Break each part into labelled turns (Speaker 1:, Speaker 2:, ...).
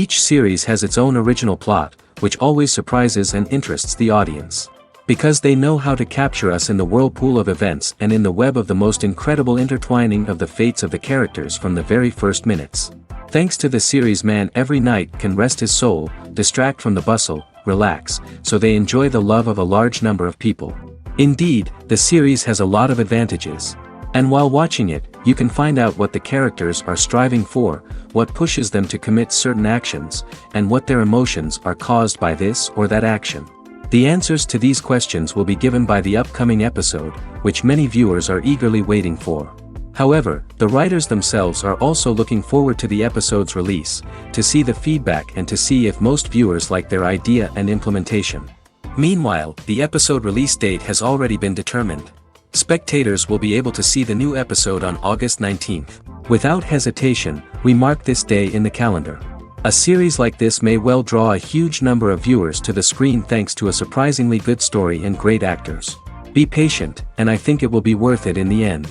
Speaker 1: Each series has its own original plot, which always surprises and interests the audience. Because they know how to capture us in the whirlpool of events and in the web of the most incredible intertwining of the fates of the characters from the very first minutes. Thanks to the series, man every night can rest his soul, distract from the bustle, relax, so they enjoy the love of a large number of people. Indeed, the series has a lot of advantages. And while watching it, you can find out what the characters are striving for, what pushes them to commit certain actions, and what their emotions are caused by this or that action. The answers to these questions will be given by the upcoming episode, which many viewers are eagerly waiting for. However, the writers themselves are also looking forward to the episode's release, to see the feedback and to see if most viewers like their idea and implementation. Meanwhile, the episode release date has already been determined. Spectators will be able to see the new episode on August 19th. Without hesitation, we mark this day in the calendar. A series like this may well draw a huge number of viewers to the screen thanks to a surprisingly good story and great actors. Be patient, and I think it will be worth it in the end.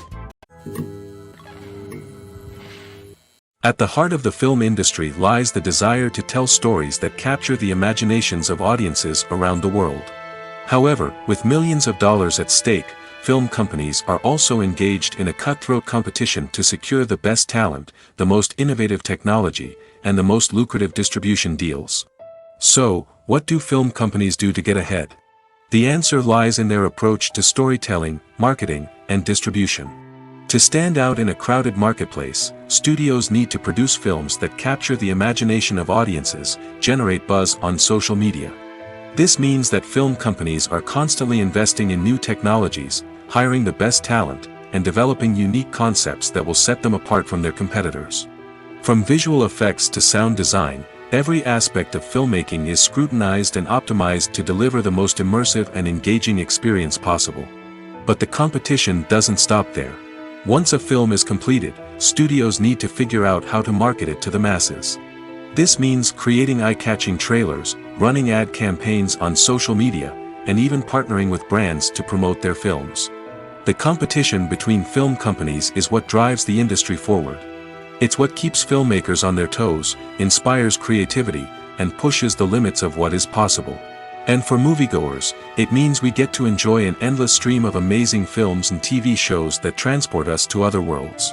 Speaker 1: At the heart of the film industry lies the desire to tell stories that capture the imaginations of audiences around the world. However, with millions of dollars at stake, film companies are also engaged in a cutthroat competition to secure the best talent, the most innovative technology, and the most lucrative distribution deals. So, what do film companies do to get ahead? The answer lies in their approach to storytelling, marketing, and distribution. To stand out in a crowded marketplace, studios need to produce films that capture the imagination of audiences, generate buzz on social media. This means that film companies are constantly investing in new technologies, hiring the best talent, and developing unique concepts that will set them apart from their competitors. From visual effects to sound design, every aspect of filmmaking is scrutinized and optimized to deliver the most immersive and engaging experience possible. But the competition doesn't stop there. Once a film is completed, studios need to figure out how to market it to the masses. This means creating eye-catching trailers, running ad campaigns on social media, and even partnering with brands to promote their films. The competition between film companies is what drives the industry forward. It's what keeps filmmakers on their toes, inspires creativity, and pushes the limits of what is possible. And for moviegoers, it means we get to enjoy an endless stream of amazing films and TV shows that transport us to other worlds.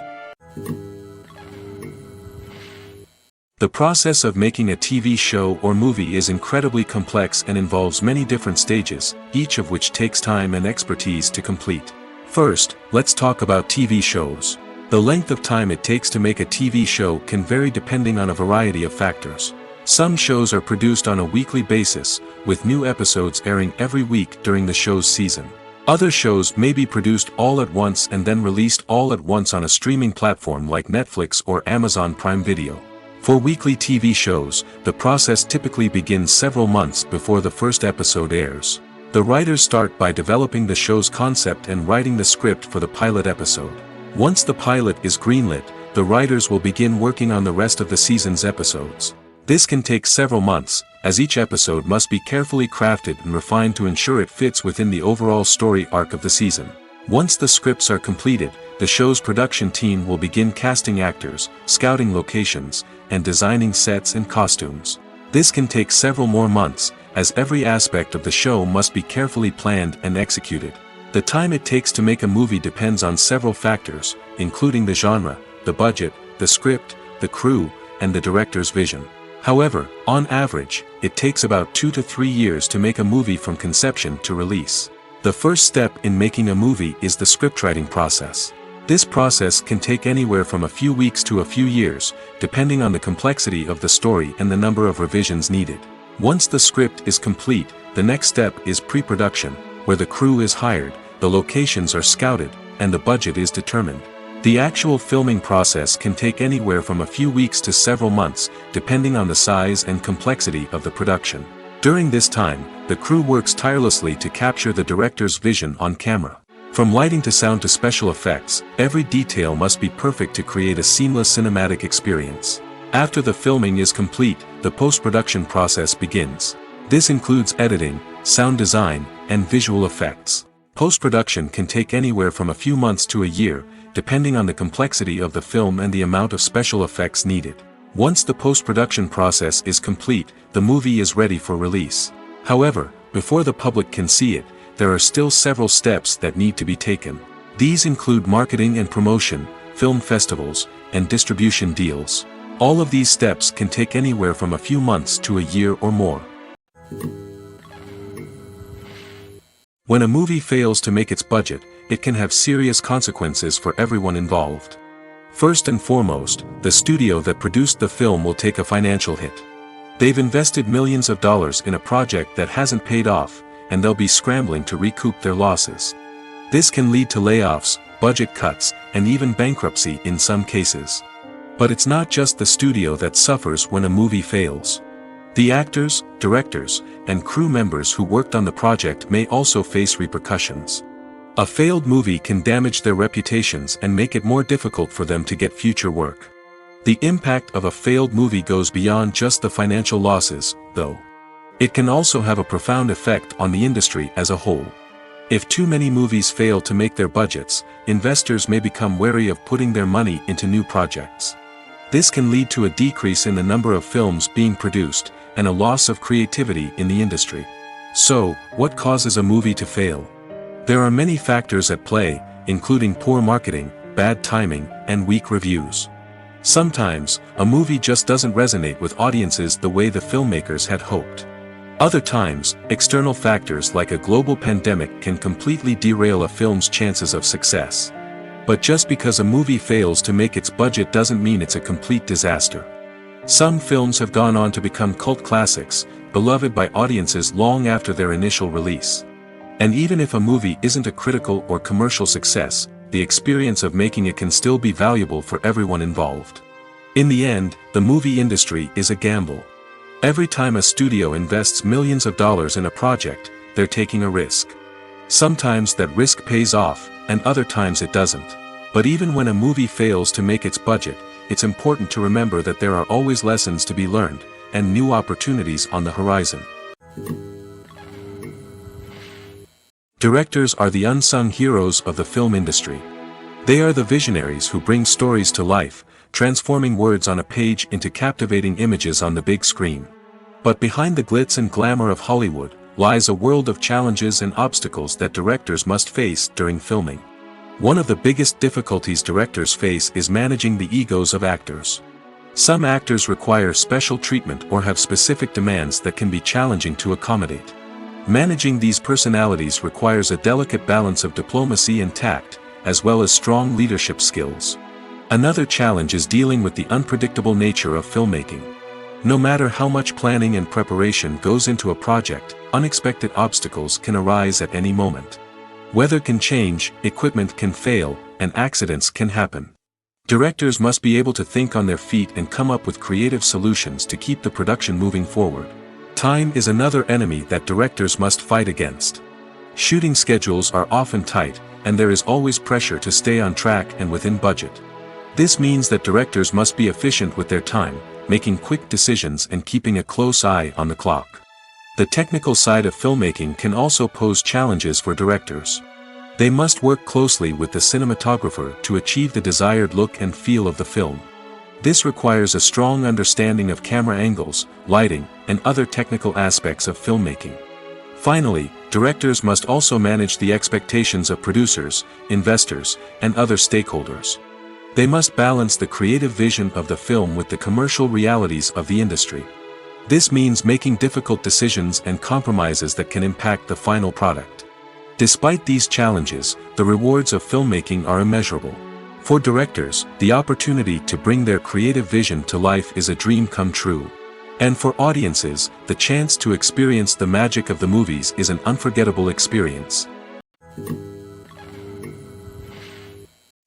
Speaker 1: The process of making a TV show or movie is incredibly complex and involves many different stages, each of which takes time and expertise to complete. First, let's talk about TV shows. The length of time it takes to make a TV show can vary depending on a variety of factors. Some shows are produced on a weekly basis, with new episodes airing every week during the show's season. Other shows may be produced all at once and then released all at once on a streaming platform like Netflix or Amazon Prime Video. For weekly TV shows, the process typically begins several months before the first episode airs. The writers start by developing the show's concept and writing the script for the pilot episode. Once the pilot is greenlit, the writers will begin working on the rest of the season's episodes. This can take several months, as each episode must be carefully crafted and refined to ensure it fits within the overall story arc of the season. Once the scripts are completed, the show's production team will begin casting actors, scouting locations, and designing sets and costumes. This can take several more months, as every aspect of the show must be carefully planned and executed. The time it takes to make a movie depends on several factors, including the genre, the budget, the script, the crew, and the director's vision. However, on average, it takes about 2 to 3 years to make a movie from conception to release. The first step in making a movie is the scriptwriting process. This process can take anywhere from a few weeks to a few years, depending on the complexity of the story and the number of revisions needed. Once the script is complete, the next step is pre-production, where the crew is hired, the locations are scouted, and the budget is determined. The actual filming process can take anywhere from a few weeks to several months, depending on the size and complexity of the production. During this time, the crew works tirelessly to capture the director's vision on camera. From lighting to sound to special effects, every detail must be perfect to create a seamless cinematic experience. After the filming is complete, the post-production process begins. This includes editing, sound design, and visual effects. Post-production can take anywhere from a few months to a year, depending on the complexity of the film and the amount of special effects needed. Once the post-production process is complete, the movie is ready for release. However, before the public can see it, there are still several steps that need to be taken. These include marketing and promotion, film festivals, and distribution deals. All of these steps can take anywhere from a few months to a year or more. When a movie fails to make its budget, it can have serious consequences for everyone involved. First and foremost, the studio that produced the film will take a financial hit. They've invested millions of dollars in a project that hasn't paid off, and they'll be scrambling to recoup their losses. This can lead to layoffs, budget cuts, and even bankruptcy in some cases. But it's not just the studio that suffers when a movie fails. The actors, directors, and crew members who worked on the project may also face repercussions. A failed movie can damage their reputations and make it more difficult for them to get future work. The impact of a failed movie goes beyond just the financial losses, though. It can also have a profound effect on the industry as a whole. If too many movies fail to make their budgets, investors may become wary of putting their money into new projects. This can lead to a decrease in the number of films being produced, and a loss of creativity in the industry. So, what causes a movie to fail? There are many factors at play, including poor marketing, bad timing, and weak reviews. Sometimes, a movie just doesn't resonate with audiences the way the filmmakers had hoped. Other times, external factors like a global pandemic can completely derail a film's chances of success. But just because a movie fails to make its budget doesn't mean it's a complete disaster. Some films have gone on to become cult classics, beloved by audiences long after their initial release. And even if a movie isn't a critical or commercial success, the experience of making it can still be valuable for everyone involved. In the end, the movie industry is a gamble. Every time a studio invests millions of dollars in a project, they're taking a risk. Sometimes that risk pays off, and other times it doesn't. But even when a movie fails to make its budget, it's important to remember that there are always lessons to be learned, and new opportunities on the horizon. Directors are the unsung heroes of the film industry. They are the visionaries who bring stories to life, transforming words on a page into captivating images on the big screen. But behind the glitz and glamour of Hollywood, lies a world of challenges and obstacles that directors must face during filming. One of the biggest difficulties directors face is managing the egos of actors. Some actors require special treatment or have specific demands that can be challenging to accommodate. Managing these personalities requires a delicate balance of diplomacy and tact, as well as strong leadership skills. Another challenge is dealing with the unpredictable nature of filmmaking. No matter how much planning and preparation goes into a project, unexpected obstacles can arise at any moment. Weather can change, equipment can fail, and accidents can happen. Directors must be able to think on their feet and come up with creative solutions to keep the production moving forward. Time is another enemy that directors must fight against. Shooting schedules are often tight, and there is always pressure to stay on track and within budget. This means that directors must be efficient with their time, making quick decisions and keeping a close eye on the clock. The technical side of filmmaking can also pose challenges for directors. They must work closely with the cinematographer to achieve the desired look and feel of the film. This requires a strong understanding of camera angles, lighting, and other technical aspects of filmmaking. Finally, directors must also manage the expectations of producers, investors, and other stakeholders. They must balance the creative vision of the film with the commercial realities of the industry. This means making difficult decisions and compromises that can impact the final product. Despite these challenges, the rewards of filmmaking are immeasurable. For directors, the opportunity to bring their creative vision to life is a dream come true. And for audiences, the chance to experience the magic of the movies is an unforgettable experience.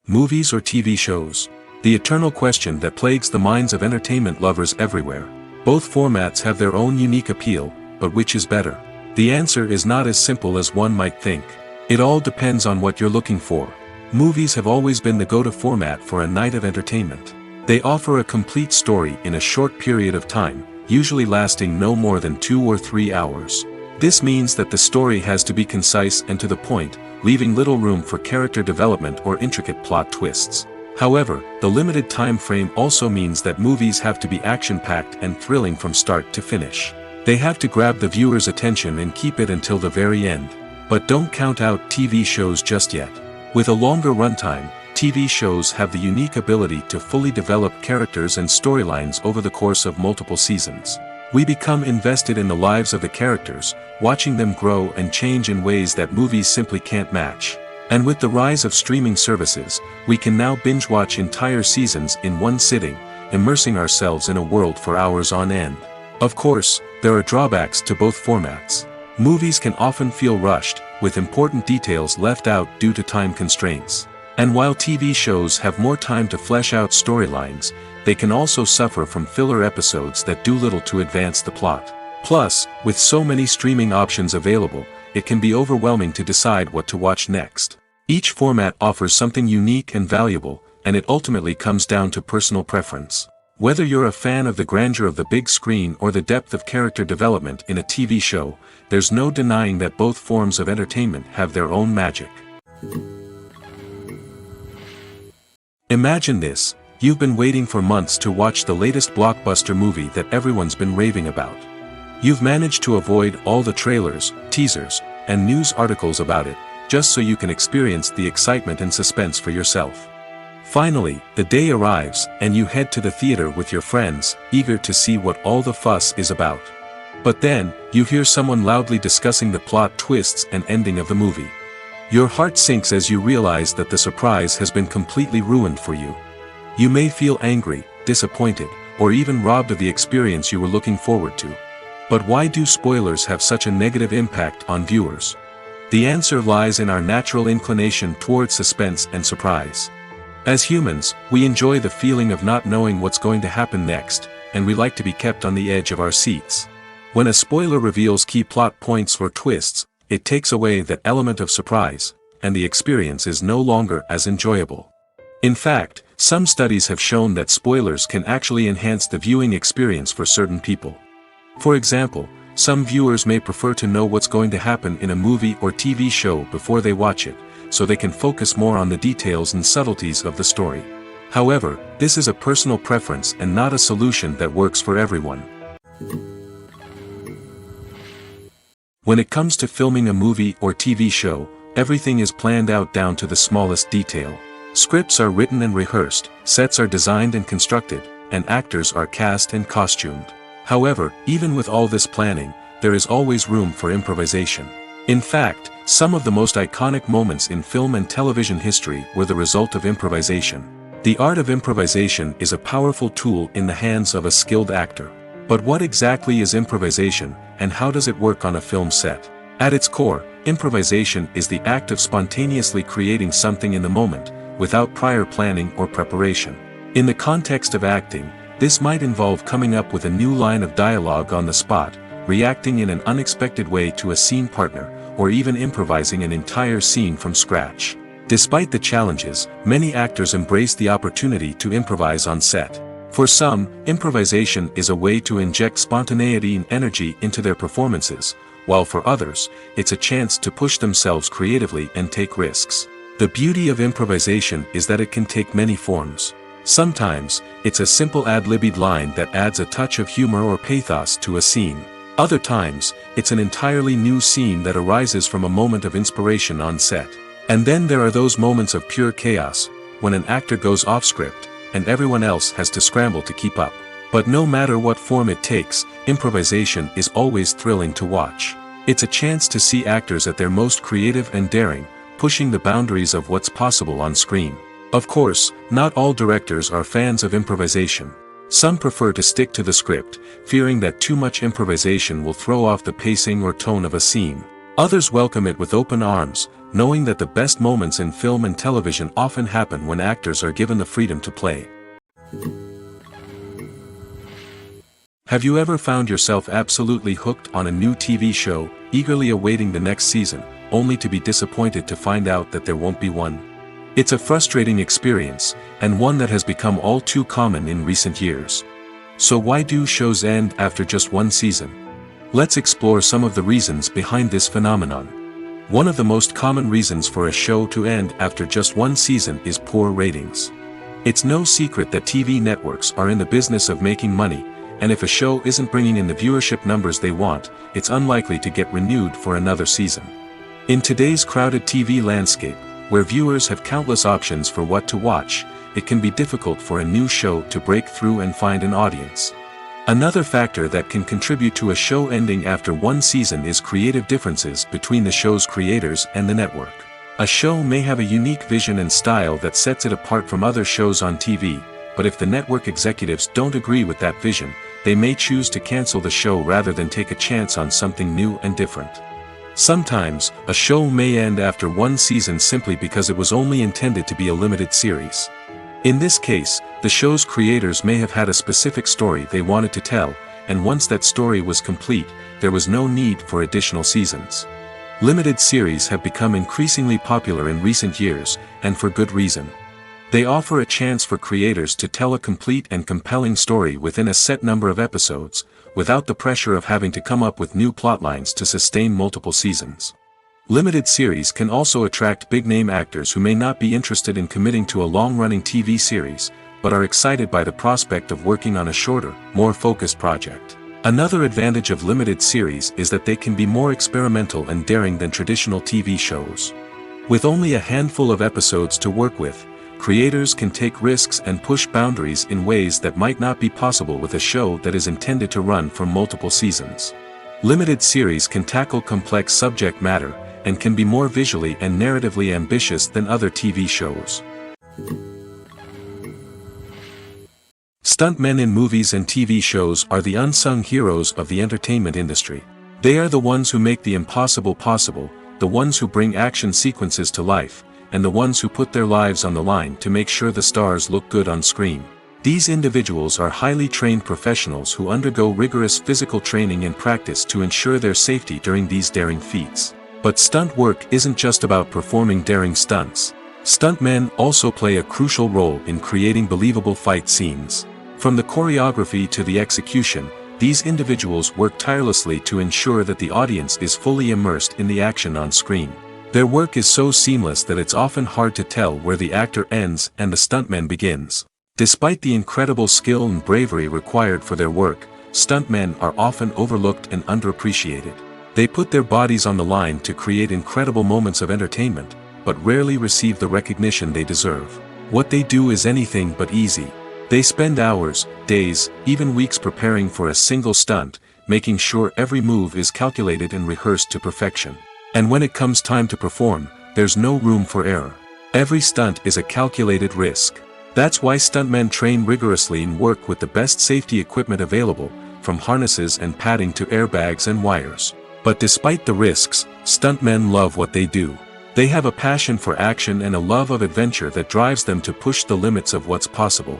Speaker 1: Movies or TV shows? The eternal question that plagues the minds of entertainment lovers everywhere. Both formats have their own unique appeal, but which is better? The answer is not as simple as one might think. It all depends on what you're looking for. Movies have always been the go-to format for a night of entertainment. They offer a complete story in a short period of time, usually lasting no more than 2 or 3 hours. This means that the story has to be concise and to the point, leaving little room for character development or intricate plot twists. However, the limited time frame also means that movies have to be action-packed and thrilling from start to finish. They have to grab the viewer's attention and keep it until the very end. But don't count out TV shows just yet. With a longer runtime, TV shows have the unique ability to fully develop characters and storylines over the course of multiple seasons. We become invested in the lives of the characters, watching them grow and change in ways that movies simply can't match. And with the rise of streaming services, we can now binge-watch entire seasons in one sitting, immersing ourselves in a world for hours on end. Of course, there are drawbacks to both formats. Movies can often feel rushed, with important details left out due to time constraints. And while TV shows have more time to flesh out storylines, they can also suffer from filler episodes that do little to advance the plot. Plus, with so many streaming options available, it can be overwhelming to decide what to watch next. Each format offers something unique and valuable, and it ultimately comes down to personal preference. Whether you're a fan of the grandeur of the big screen or the depth of character development in a TV show, there's no denying that both forms of entertainment have their own magic. Imagine this: you've been waiting for months to watch the latest blockbuster movie that everyone's been raving about. You've managed to avoid all the trailers, teasers, and news articles about it, just so you can experience the excitement and suspense for yourself. Finally, the day arrives, and you head to the theater with your friends, eager to see what all the fuss is about. But then, you hear someone loudly discussing the plot twists and ending of the movie. Your heart sinks as you realize that the surprise has been completely ruined for you. You may feel angry, disappointed, or even robbed of the experience you were looking forward to. But why do spoilers have such a negative impact on viewers? The answer lies in our natural inclination towards suspense and surprise. As humans, we enjoy the feeling of not knowing what's going to happen next, and we like to be kept on the edge of our seats. When a spoiler reveals key plot points or twists, it takes away that element of surprise, and the experience is no longer as enjoyable. In fact, some studies have shown that spoilers can actually enhance the viewing experience for certain people. For example, some viewers may prefer to know what's going to happen in a movie or TV show before they watch it, so they can focus more on the details and subtleties of the story. However, this is a personal preference and not a solution that works for everyone. When it comes to filming a movie or TV show, everything is planned out down to the smallest detail. Scripts are written and rehearsed, sets are designed and constructed, and actors are cast and costumed. However, even with all this planning, there is always room for improvisation. In fact, some of the most iconic moments in film and television history were the result of improvisation. The art of improvisation is a powerful tool in the hands of a skilled actor. But what exactly is improvisation, and how does it work on a film set? At its core, improvisation is the act of spontaneously creating something in the moment, without prior planning or preparation. In the context of acting, this might involve coming up with a new line of dialogue on the spot, reacting in an unexpected way to a scene partner, or even improvising an entire scene from scratch. Despite the challenges, many actors embrace the opportunity to improvise on set. For some, improvisation is a way to inject spontaneity and energy into their performances, while for others, it's a chance to push themselves creatively and take risks. The beauty of improvisation is that it can take many forms. Sometimes, it's a simple ad-libbed line that adds a touch of humor or pathos to a scene. Other times, it's an entirely new scene that arises from a moment of inspiration on set. And then there are those moments of pure chaos, when an actor goes off script, and everyone else has to scramble to keep up. But no matter what form it takes, improvisation is always thrilling to watch. It's a chance to see actors at their most creative and daring, pushing the boundaries of what's possible on screen. Of course, not all directors are fans of improvisation. Some prefer to stick to the script, fearing that too much improvisation will throw off the pacing or tone of a scene. Others welcome it with open arms, knowing that the best moments in film and television often happen when actors are given the freedom to play. Have you ever found yourself absolutely hooked on a new TV show, eagerly awaiting the next season, only to be disappointed to find out that there won't be one? It's a frustrating experience, and one that has become all too common in recent years. So why do shows end after just one season? Let's explore some of the reasons behind this phenomenon. One of the most common reasons for a show to end after just one season is poor ratings. It's no secret that TV networks are in the business of making money, and if a show isn't bringing in the viewership numbers they want, it's unlikely to get renewed for another season. In today's crowded TV landscape, where viewers have countless options for what to watch, it can be difficult for a new show to break through and find an audience. Another factor that can contribute to a show ending after one season is creative differences between the show's creators and the network. A show may have a unique vision and style that sets it apart from other shows on TV, but if the network executives don't agree with that vision, they may choose to cancel the show rather than take a chance on something new and different. Sometimes, a show may end after one season simply because it was only intended to be a limited series. In this case, the show's creators may have had a specific story they wanted to tell, and once that story was complete, there was no need for additional seasons. Limited series have become increasingly popular in recent years, and for good reason. They offer a chance for creators to tell a complete and compelling story within a set number of episodes, without the pressure of having to come up with new plotlines to sustain multiple seasons. Limited series can also attract big-name actors who may not be interested in committing to a long-running TV series, but are excited by the prospect of working on a shorter, more focused project. Another advantage of limited series is that they can be more experimental and daring than traditional TV shows. With only a handful of episodes to work with, creators can take risks and push boundaries in ways that might not be possible with a show that is intended to run for multiple seasons. Limited series can tackle complex subject matter, and can be more visually and narratively ambitious than other TV shows. Stuntmen in movies and TV shows are the unsung heroes of the entertainment industry. They are the ones who make the impossible possible, the ones who bring action sequences to life, and the ones who put their lives on the line to make sure the stars look good on screen. These individuals are highly trained professionals who undergo rigorous physical training and practice to ensure their safety during these daring feats. But stunt work isn't just about performing daring stunts. Stuntmen also play a crucial role in creating believable fight scenes. From the choreography to the execution, these individuals work tirelessly to ensure that the audience is fully immersed in the action on screen. Their work is so seamless that it's often hard to tell where the actor ends and the stuntman begins. Despite the incredible skill and bravery required for their work, stuntmen are often overlooked and underappreciated. They put their bodies on the line to create incredible moments of entertainment, but rarely receive the recognition they deserve. What they do is anything but easy. They spend hours, days, even weeks preparing for a single stunt, making sure every move is calculated and rehearsed to perfection. And when it comes time to perform, there's no room for error. Every stunt is a calculated risk. That's why stuntmen train rigorously and work with the best safety equipment available, from harnesses and padding to airbags and wires. But despite the risks, stuntmen love what they do. They have a passion for action and a love of adventure that drives them to push the limits of what's possible.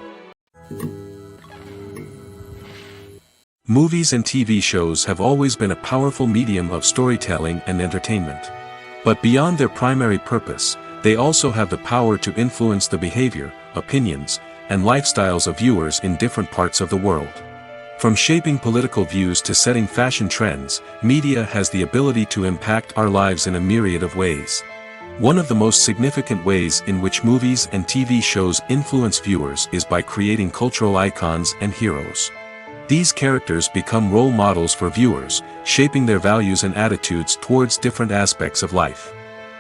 Speaker 1: Movies and TV shows have always been a powerful medium of storytelling and entertainment. But beyond their primary purpose, they also have the power to influence the behavior, opinions, and lifestyles of viewers in different parts of the world. From shaping political views to setting fashion trends, media has the ability to impact our lives in a myriad of ways. One of the most significant ways in which movies and TV shows influence viewers is by creating cultural icons and heroes. These characters become role models for viewers, shaping their values and attitudes towards different aspects of life.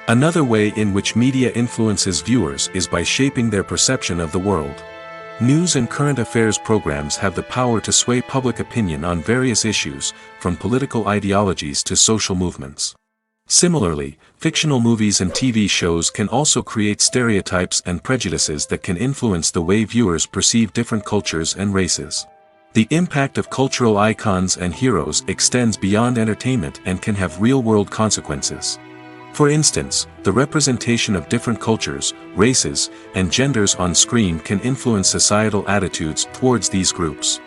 Speaker 1: Another way in which media influences viewers is by shaping their perception of the world. News and current affairs programs have the power to sway public opinion on various issues, from political ideologies to social movements. Similarly, fictional movies and TV shows can also create stereotypes and prejudices that can influence the way viewers perceive different cultures and races. The impact of cultural icons and heroes extends beyond entertainment and can have real-world consequences. For instance, the representation of different cultures, races, and genders on screen can influence societal attitudes towards these groups.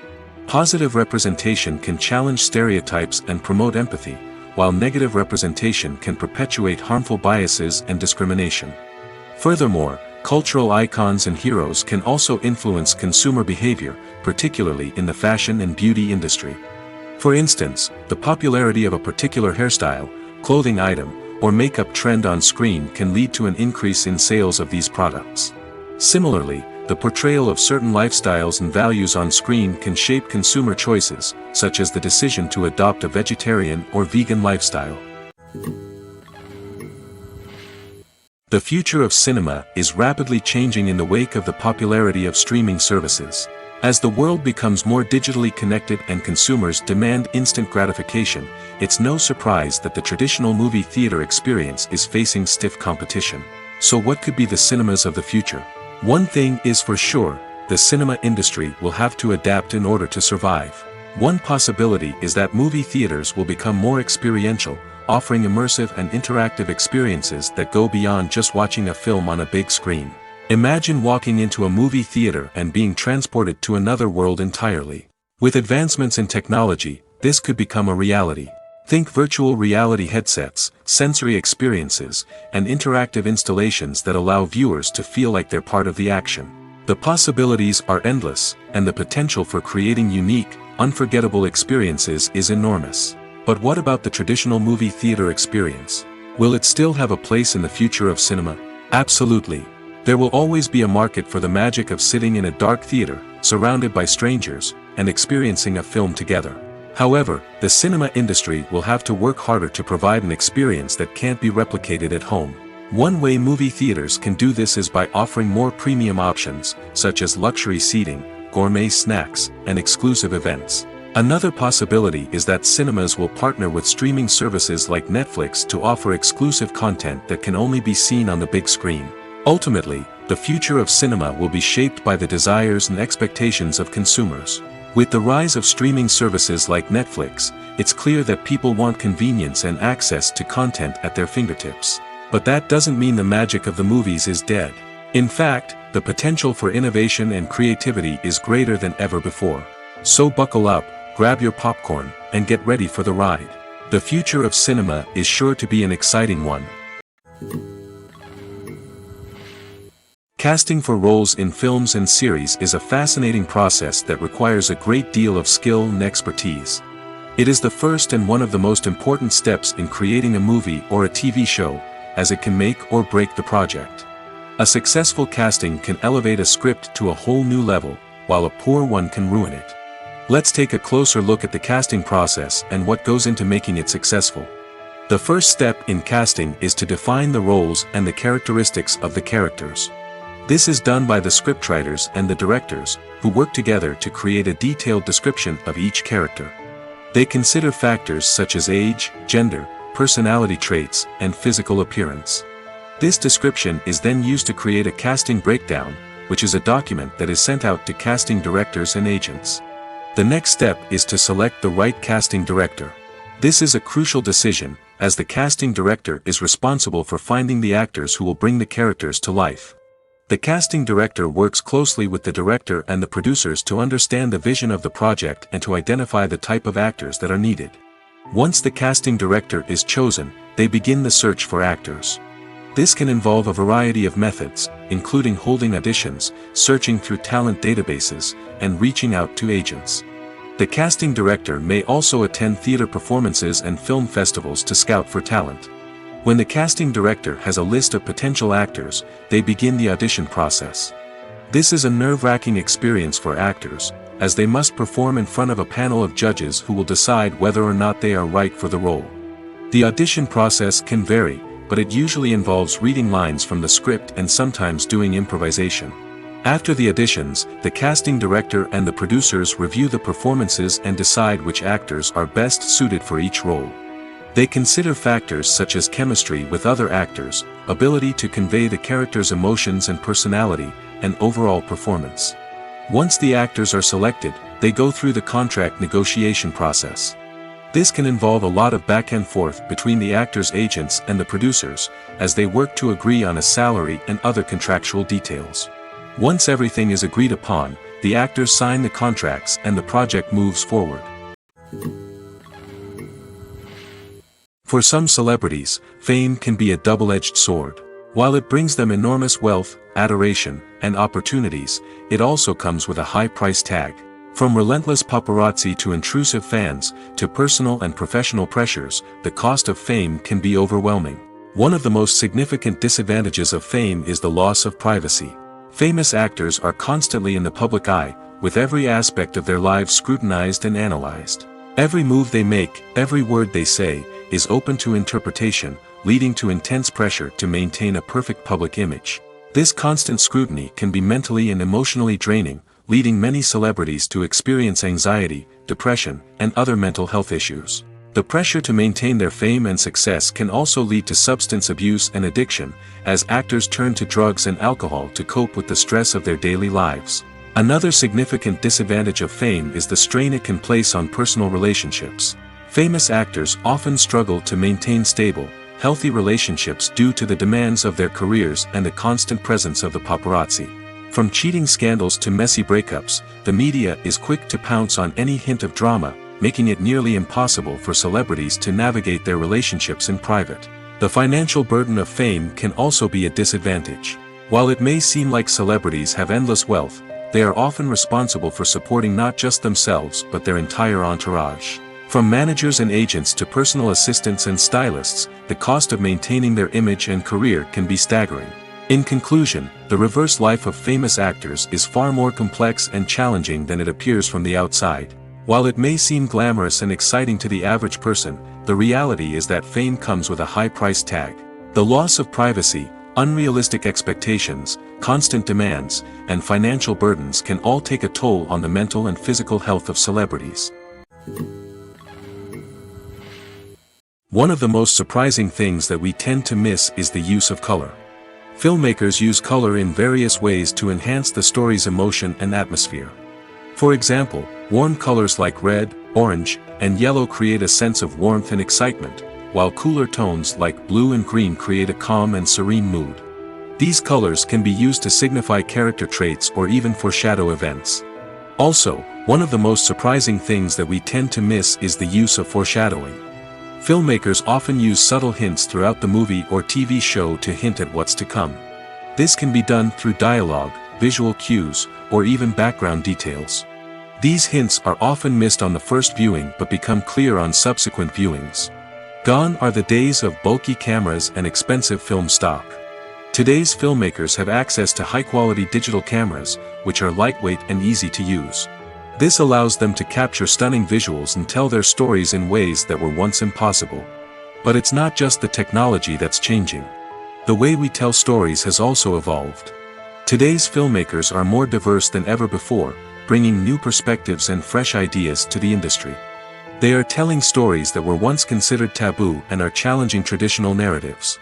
Speaker 1: Positive representation can challenge stereotypes and promote empathy, while negative representation can perpetuate harmful biases and discrimination. Furthermore, cultural icons and heroes can also influence consumer behavior, particularly in the fashion and beauty industry. For instance, the popularity of a particular hairstyle, clothing item, or makeup trend on screen can lead to an increase in sales of these products. Similarly, The portrayal of certain lifestyles and values on screen can shape consumer choices, such as the decision to adopt a vegetarian or vegan lifestyle. The future of cinema is rapidly changing in the wake of the popularity of streaming services. As the world becomes more digitally connected and consumers demand instant gratification, it's no surprise that the traditional movie theater experience is facing stiff competition. So what could be the cinemas of the future? One thing is for sure, the cinema industry will have to adapt in order to survive. One possibility is that movie theaters will become more experiential, offering immersive and interactive experiences that go beyond just watching a film on a big screen. Imagine walking into a movie theater and being transported to another world entirely. With advancements in technology, this could become a reality. Think virtual reality headsets, sensory experiences, and interactive installations that allow viewers to feel like they're part of the action. The possibilities are endless, and the potential for creating unique, unforgettable experiences is enormous. But what about the traditional movie theater experience? Will it still have a place in the future of cinema? Absolutely. There will always be a market for the magic of sitting in a dark theater, surrounded by strangers, and experiencing a film together. However, the cinema industry will have to work harder to provide an experience that can't be replicated at home. One way movie theaters can do this is by offering more premium options, such as luxury seating, gourmet snacks, and exclusive events. Another possibility is that cinemas will partner with streaming services like Netflix to offer exclusive content that can only be seen on the big screen. Ultimately, the future of cinema will be shaped by the desires and expectations of consumers. With the rise of streaming services like Netflix, it's clear that people want convenience and access to content at their fingertips. But that doesn't mean the magic of the movies is dead. In fact, the potential for innovation and creativity is greater than ever before. So buckle up, grab your popcorn, and get ready for the ride. The future of cinema is sure to be an exciting one. Casting for roles in films and series is a fascinating process that requires a great deal of skill and expertise. It is the first and one of the most important steps in creating a movie or a TV show, as it can make or break the project. A successful casting can elevate a script to a whole new level, while a poor one can ruin it. Let's take a closer look at the casting process and what goes into making it successful. The first step in casting is to define the roles and the characteristics of the characters. This is done by the scriptwriters and the directors, who work together to create a detailed description of each character. They consider factors such as age, gender, personality traits, and physical appearance. This description is then used to create a casting breakdown, which is a document that is sent out to casting directors and agents. The next step is to select the right casting director. This is a crucial decision, as the casting director is responsible for finding the actors who will bring the characters to life. The casting director works closely with the director and the producers to understand the vision of the project and to identify the type of actors that are needed. Once the casting director is chosen, they begin the search for actors. This can involve a variety of methods, including holding auditions, searching through talent databases, and reaching out to agents. The casting director may also attend theater performances and film festivals to scout for talent. When the casting director has a list of potential actors, they begin the audition process. This is a nerve-wracking experience for actors, as they must perform in front of a panel of judges who will decide whether or not they are right for the role. The audition process can vary, but it usually involves reading lines from the script and sometimes doing improvisation. After the auditions, the casting director and the producers review the performances and decide which actors are best suited for each role. They consider factors such as chemistry with other actors, ability to convey the character's emotions and personality, and overall performance. Once the actors are selected, they go through the contract negotiation process. This can involve a lot of back and forth between the actors' agents and the producers, as they work to agree on a salary and other contractual details. Once everything is agreed upon, the actors sign the contracts and the project moves forward. For some celebrities, fame can be a double-edged sword. While it brings them enormous wealth, adoration, and opportunities, it also comes with a high price tag. From relentless paparazzi to intrusive fans, to personal and professional pressures, the cost of fame can be overwhelming. One of the most significant disadvantages of fame is the loss of privacy. Famous actors are constantly in the public eye, with every aspect of their lives scrutinized and analyzed. Every move they make, every word they say, is open to interpretation, leading to intense pressure to maintain a perfect public image. This constant scrutiny can be mentally and emotionally draining, leading many celebrities to experience anxiety, depression, and other mental health issues. The pressure to maintain their fame and success can also lead to substance abuse and addiction, as actors turn to drugs and alcohol to cope with the stress of their daily lives. Another significant disadvantage of fame is the strain it can place on personal relationships. Famous actors often struggle to maintain stable, healthy relationships due to the demands of their careers and the constant presence of the paparazzi. From cheating scandals to messy breakups, the media is quick to pounce on any hint of drama, making it nearly impossible for celebrities to navigate their relationships in private. The financial burden of fame can also be a disadvantage. While it may seem like celebrities have endless wealth, they are often responsible for supporting not just themselves but their entire entourage. From managers and agents to personal assistants and stylists, the cost of maintaining their image and career can be staggering. In conclusion, the reverse life of famous actors is far more complex and challenging than it appears from the outside. While it may seem glamorous and exciting to the average person, the reality is that fame comes with a high price tag. The loss of privacy, unrealistic expectations, constant demands, and financial burdens can all take a toll on the mental and physical health of celebrities. One of the most surprising things that we tend to miss is the use of color. Filmmakers use color in various ways to enhance the story's emotion and atmosphere. For example, warm colors like red, orange, and yellow create a sense of warmth and excitement, while cooler tones like blue and green create a calm and serene mood. These colors can be used to signify character traits or even foreshadow events. Also, one of the most surprising things that we tend to miss is the use of foreshadowing. Filmmakers often use subtle hints throughout the movie or TV show to hint at what's to come. This can be done through dialogue, visual cues, or even background details. These hints are often missed on the first viewing but become clear on subsequent viewings. Gone are the days of bulky cameras and expensive film stock. Today's filmmakers have access to high-quality digital cameras, which are lightweight and easy to use. This allows them to capture stunning visuals and tell their stories in ways that were once impossible. But it's not just the technology that's changing. The way we tell stories has also evolved. Today's filmmakers are more diverse than ever before, bringing new perspectives and fresh ideas to the industry. They are telling stories that were once considered taboo and are challenging traditional narratives.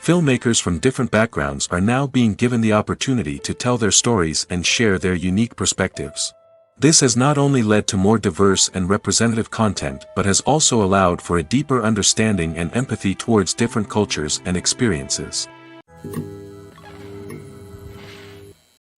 Speaker 1: Filmmakers from different backgrounds are now being given the opportunity to tell their stories and share their unique perspectives. This has not only led to more diverse and representative content but has also allowed for a deeper understanding and empathy towards different cultures and experiences.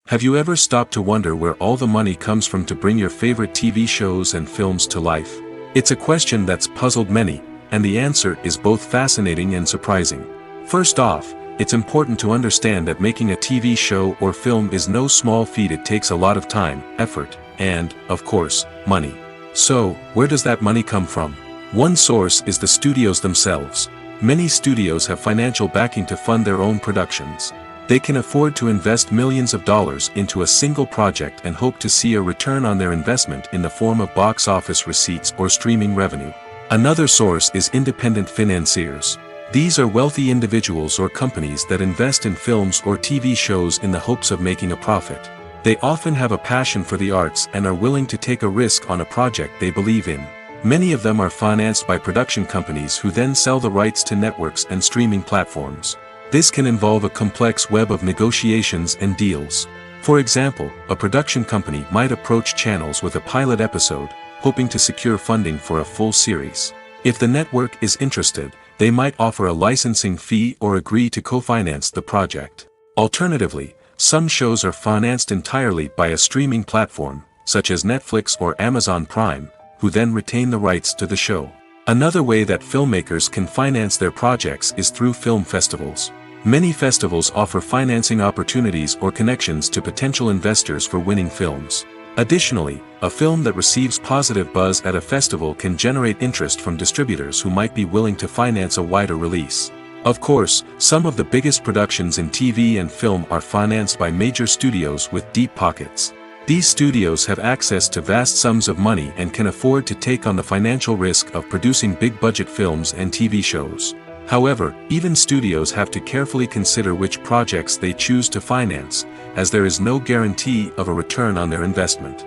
Speaker 1: Have you ever stopped to wonder where all the money comes from to bring your favorite TV shows and films to life? It's a question that's puzzled many, and the answer is both fascinating and surprising. First off, it's important to understand that making a TV show or film is no small feat. It takes a lot of time, effort, and, of course, money. So, where does that money come from? One source is the studios themselves. Many studios have financial backing to fund their own productions. They can afford to invest millions of dollars into a single project and hope to see a return on their investment in the form of box office receipts or streaming revenue. Another source is independent financiers. These are wealthy individuals or companies that invest in films or TV shows in the hopes of making a profit. They often have a passion for the arts and are willing to take a risk on a project they believe in. Many of them are financed by production companies who then sell the rights to networks and streaming platforms. This can involve a complex web of negotiations and deals. For example, a production company might approach channels with a pilot episode, hoping to secure funding for a full series. If the network is interested, they might offer a licensing fee or agree to co-finance the project. Alternatively, some shows are financed entirely by a streaming platform, such as Netflix or Amazon Prime, who then retain the rights to the show. Another way that filmmakers can finance their projects is through film festivals. Many festivals offer financing opportunities or connections to potential investors for winning films. Additionally, a film that receives positive buzz at a festival can generate interest from distributors who might be willing to finance a wider release. Of course, some of the biggest productions in TV and film are financed by major studios with deep pockets. These studios have access to vast sums of money and can afford to take on the financial risk of producing big-budget films and TV shows. However, even studios have to carefully consider which projects they choose to finance, as there is no guarantee of a return on their investment.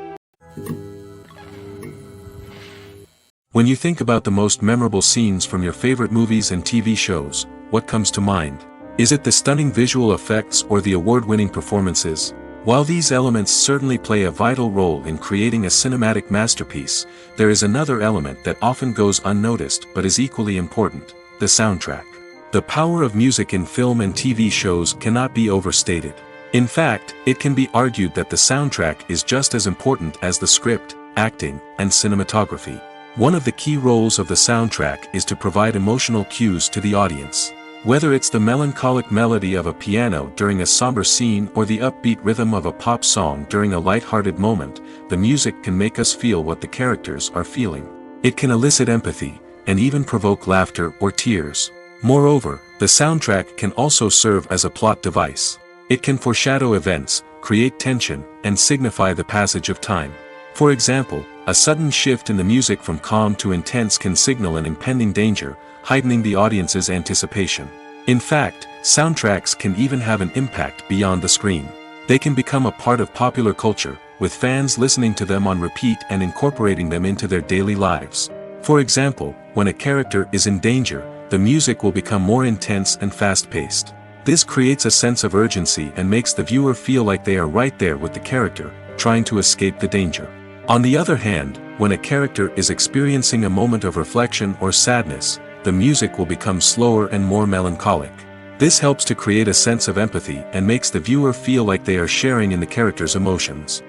Speaker 1: When you think about the most memorable scenes from your favorite movies and TV shows, what comes to mind? Is it the stunning visual effects or the award-winning performances? While these elements certainly play a vital role in creating a cinematic masterpiece, there is another element that often goes unnoticed but is equally important: the soundtrack. The power of music in film and TV shows cannot be overstated. In fact, it can be argued that the soundtrack is just as important as the script, acting, and cinematography. One of the key roles of the soundtrack is to provide emotional cues to the audience. Whether it's the melancholic melody of a piano during a somber scene or the upbeat rhythm of a pop song during a light-hearted moment, the music can make us feel what the characters are feeling. It can elicit empathy, and even provoke laughter or tears. Moreover, the soundtrack can also serve as a plot device. It can foreshadow events, create tension, and signify the passage of time. For example, a sudden shift in the music from calm to intense can signal an impending danger, heightening the audience's anticipation. In fact, soundtracks can even have an impact beyond the screen. They can become a part of popular culture, with fans listening to them on repeat and incorporating them into their daily lives. For example, when a character is in danger, the music will become more intense and fast-paced. This creates a sense of urgency and makes the viewer feel like they are right there with the character, trying to escape the danger. On the other hand, when a character is experiencing a moment of reflection or sadness, the music will become slower and more melancholic. This helps to create a sense of empathy and makes the viewer feel like they are sharing in the character's emotions.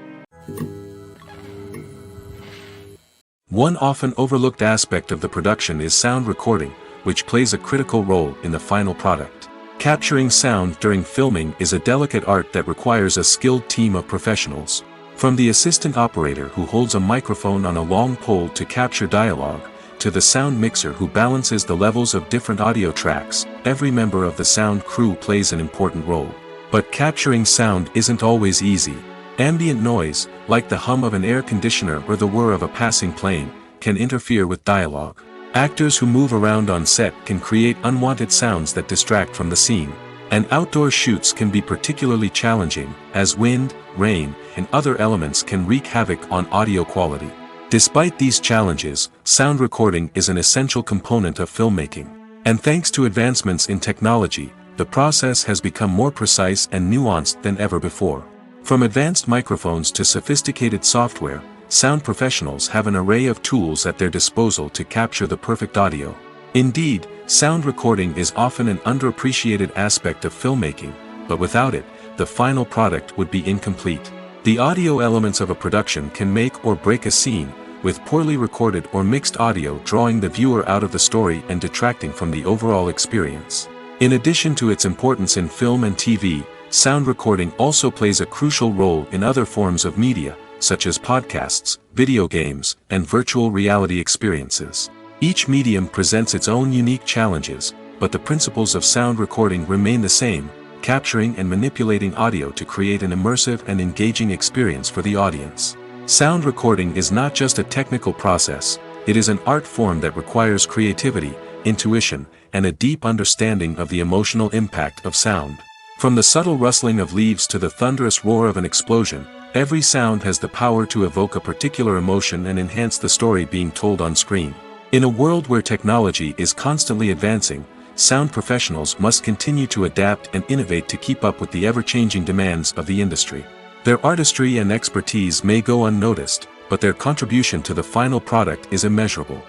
Speaker 1: One often overlooked aspect of the production is sound recording, which plays a critical role in the final product. Capturing sound during filming is a delicate art that requires a skilled team of professionals. From the assistant operator who holds a microphone on a long pole to capture dialogue, to the sound mixer who balances the levels of different audio tracks, every member of the sound crew plays an important role. But capturing sound isn't always easy. Ambient noise, like the hum of an air conditioner or the whir of a passing plane, can interfere with dialogue. Actors who move around on set can create unwanted sounds that distract from the scene. And outdoor shoots can be particularly challenging, as wind, rain, and other elements can wreak havoc on audio quality. Despite these challenges, sound recording is an essential component of filmmaking. And thanks to advancements in technology, the process has become more precise and nuanced than ever before. From advanced microphones to sophisticated software, sound professionals have an array of tools at their disposal to capture the perfect audio. Indeed, sound recording is often an underappreciated aspect of filmmaking, but without it, the final product would be incomplete. The audio elements of a production can make or break a scene, with poorly recorded or mixed audio drawing the viewer out of the story and detracting from the overall experience. In addition to its importance in film and TV, sound recording also plays a crucial role in other forms of media, such as podcasts, video games, and virtual reality experiences. Each medium presents its own unique challenges, but the principles of sound recording remain the same: capturing and manipulating audio to create an immersive and engaging experience for the audience. Sound recording is not just a technical process, it is an art form that requires creativity, intuition, and a deep understanding of the emotional impact of sound. From the subtle rustling of leaves to the thunderous roar of an explosion, every sound has the power to evoke a particular emotion and enhance the story being told on screen. In a world where technology is constantly advancing, sound professionals must continue to adapt and innovate to keep up with the ever-changing demands of the industry. Their artistry and expertise may go unnoticed, but their contribution to the final product is immeasurable.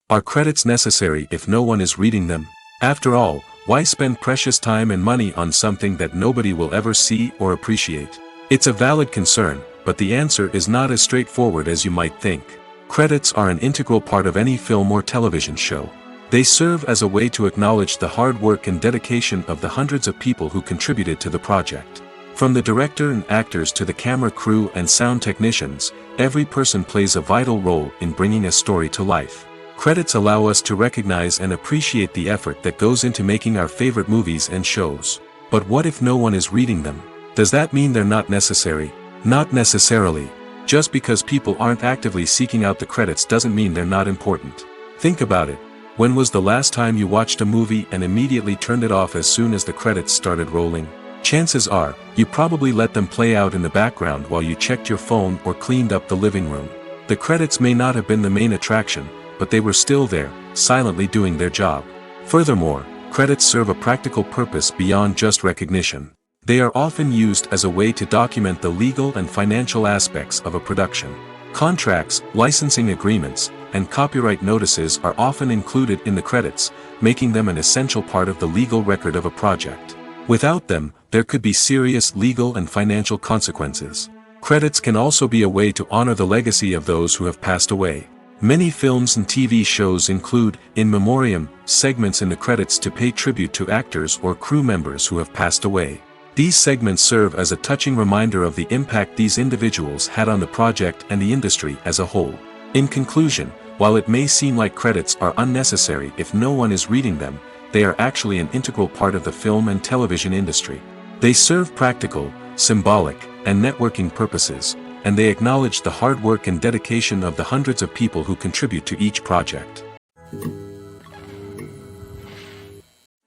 Speaker 1: Are credits necessary if no one is reading them? After all, why spend precious time and money on something that nobody will ever see or appreciate? It's a valid concern, but the answer is not as straightforward as you might think. Credits are an integral part of any film or television show. They serve as a way to acknowledge the hard work and dedication of the hundreds of people who contributed to the project. From the director and actors to the camera crew and sound technicians, every person plays a vital role in bringing a story to life. Credits allow us to recognize and appreciate the effort that goes into making our favorite movies and shows. But what if no one is reading them? Does that mean they're not necessary? Not necessarily. Just because people aren't actively seeking out the credits doesn't mean they're not important. Think about it. When was the last time you watched a movie and immediately turned it off as soon as the credits started rolling? Chances are, you probably let them play out in the background while you checked your phone or cleaned up the living room. The credits may not have been the main attraction, but they were still there, silently doing their job. Furthermore, credits serve a practical purpose beyond just recognition. They are often used as a way to document the legal and financial aspects of a production. Contracts, licensing agreements, and copyright notices are often included in the credits, making them an essential part of the legal record of a project. Without them, there could be serious legal and financial consequences. Credits can also be a way to honor the legacy of those who have passed away. Many films and TV shows include, in memoriam, segments in the credits to pay tribute to actors or crew members who have passed away. These segments serve as a touching reminder of the impact these individuals had on the project and the industry as a whole. In conclusion, while it may seem like credits are unnecessary if no one is reading them, they are actually an integral part of the film and television industry. They serve practical, symbolic, and networking purposes, and they acknowledge the hard work and dedication of the hundreds of people who contribute to each project.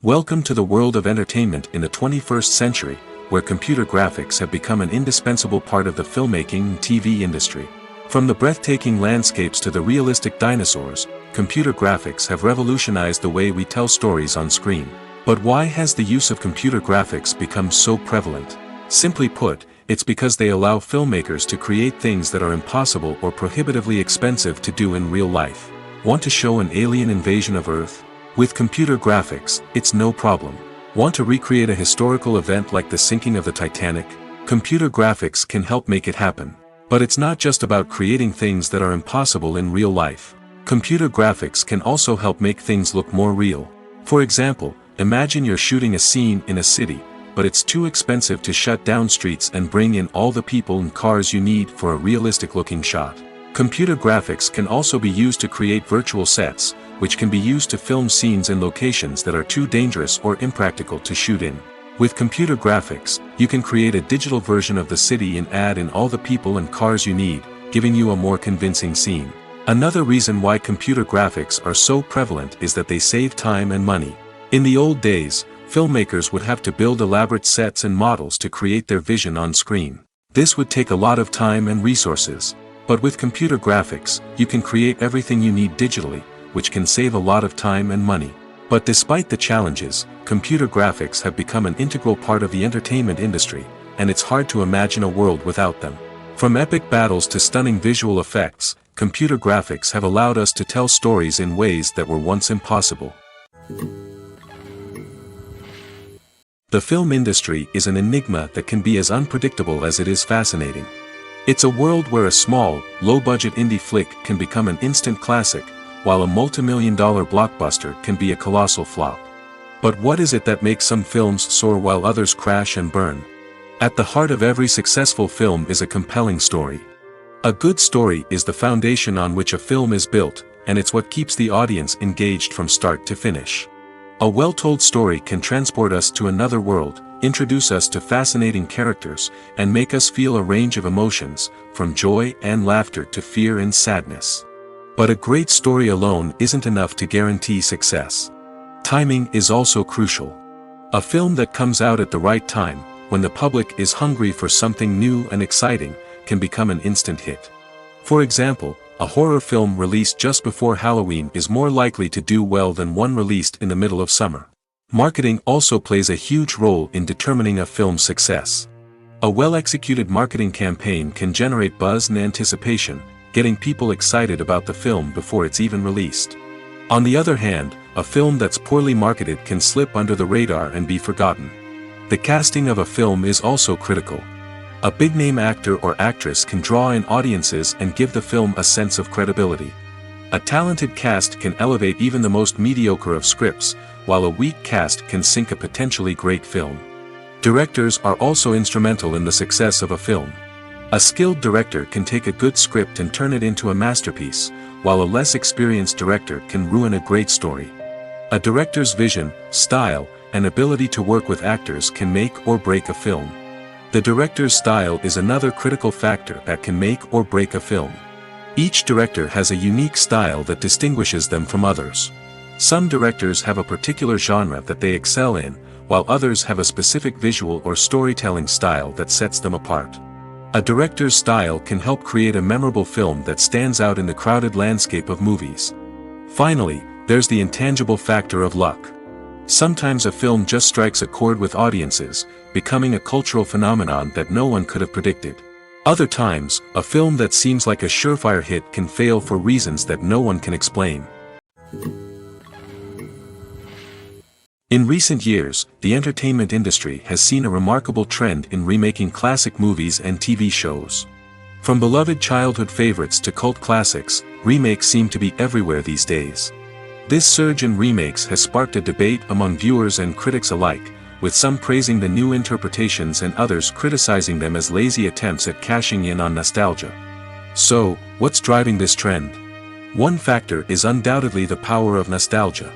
Speaker 1: Welcome to the world of entertainment in the 21st century, where computer graphics have become an indispensable part of the filmmaking and TV industry. From the breathtaking landscapes to the realistic dinosaurs, computer graphics have revolutionized the way we tell stories on screen. But why has the use of computer graphics become so prevalent? Simply put, it's because they allow filmmakers to create things that are impossible or prohibitively expensive to do in real life. Want to show an alien invasion of Earth? With computer graphics, it's no problem. Want to recreate a historical event like the sinking of the Titanic? Computer graphics can help make it happen. But it's not just about creating things that are impossible in real life. Computer graphics can also help make things look more real. For example, imagine you're shooting a scene in a city, but it's too expensive to shut down streets and bring in all the people and cars you need for a realistic-looking shot. Computer graphics can also be used to create virtual sets, which can be used to film scenes in locations that are too dangerous or impractical to shoot in. With computer graphics, you can create a digital version of the city and add in all the people and cars you need, giving you a more convincing scene. Another reason why computer graphics are so prevalent is that they save time and money. In the old days, filmmakers would have to build elaborate sets and models to create their vision on screen. This would take a lot of time and resources. But with computer graphics, you can create everything you need digitally, which can save a lot of time and money. But despite the challenges, computer graphics have become an integral part of the entertainment industry, and it's hard to imagine a world without them. From epic battles to stunning visual effects, computer graphics have allowed us to tell stories in ways that were once impossible. The film industry is an enigma that can be as unpredictable as it is fascinating. It's a world where a small, low-budget indie flick can become an instant classic, while a multi-million-dollar blockbuster can be a colossal flop. But what is it that makes some films soar while others crash and burn? At the heart of every successful film is a compelling story. A good story is the foundation on which a film is built, and it's what keeps the audience engaged from start to finish. A well-told story can transport us to another world, introduce us to fascinating characters, and make us feel a range of emotions, from joy and laughter to fear and sadness. But a great story alone isn't enough to guarantee success. Timing is also crucial. A film that comes out at the right time, when the public is hungry for something new and exciting, can become an instant hit. For example, a horror film released just before Halloween is more likely to do well than one released in the middle of summer. Marketing also plays a huge role in determining a film's success. A well-executed marketing campaign can generate buzz and anticipation, getting people excited about the film before it's even released. On the other hand, a film that's poorly marketed can slip under the radar and be forgotten. The casting of a film is also critical. A big-name actor or actress can draw in audiences and give the film a sense of credibility. A talented cast can elevate even the most mediocre of scripts, while a weak cast can sink a potentially great film. Directors are also instrumental in the success of a film. A skilled director can take a good script and turn it into a masterpiece, while a less experienced director can ruin a great story. A director's vision, style, and ability to work with actors can make or break a film. The director's style is another critical factor that can make or break a film. Each director has a unique style that distinguishes them from others. Some directors have a particular genre that they excel in, while others have a specific visual or storytelling style that sets them apart. A director's style can help create a memorable film that stands out in the crowded landscape of movies. Finally, there's the intangible factor of luck. Sometimes a film just strikes a chord with audiences, becoming a cultural phenomenon that no one could have predicted. Other times, a film that seems like a surefire hit can fail for reasons that no one can explain. In recent years, the entertainment industry has seen a remarkable trend in remaking classic movies and TV shows. From beloved childhood favorites to cult classics, remakes seem to be everywhere these days. This surge in remakes has sparked a debate among viewers and critics alike, with some praising the new interpretations and others criticizing them as lazy attempts at cashing in on nostalgia. So, what's driving this trend? One factor is undoubtedly the power of nostalgia.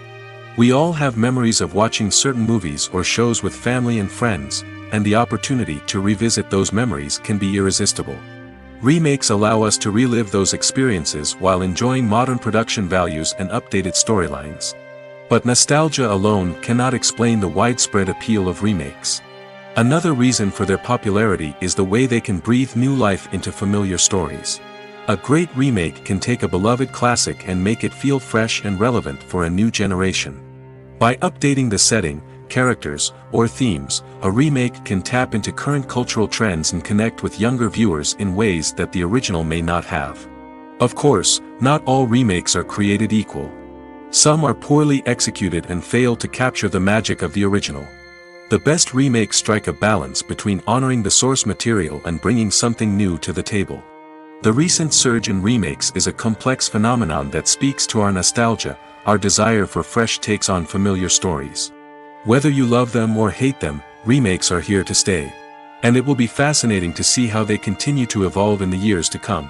Speaker 1: We all have memories of watching certain movies or shows with family and friends, and the opportunity to revisit those memories can be irresistible. Remakes allow us to relive those experiences while enjoying modern production values and updated storylines. But nostalgia alone cannot explain the widespread appeal of remakes. Another reason for their popularity is the way they can breathe new life into familiar stories. A great remake can take a beloved classic and make it feel fresh and relevant for a new generation. By updating the setting, characters, or themes, a remake can tap into current cultural trends and connect with younger viewers in ways that the original may not have. Of course, not all remakes are created equal. Some are poorly executed and fail to capture the magic of the original. The best remakes strike a balance between honoring the source material and bringing something new to the table. The recent surge in remakes is a complex phenomenon that speaks to our nostalgia, our desire for fresh takes on familiar stories. Whether you love them or hate them, remakes are here to stay. And it will be fascinating to see how they continue to evolve in the years to come.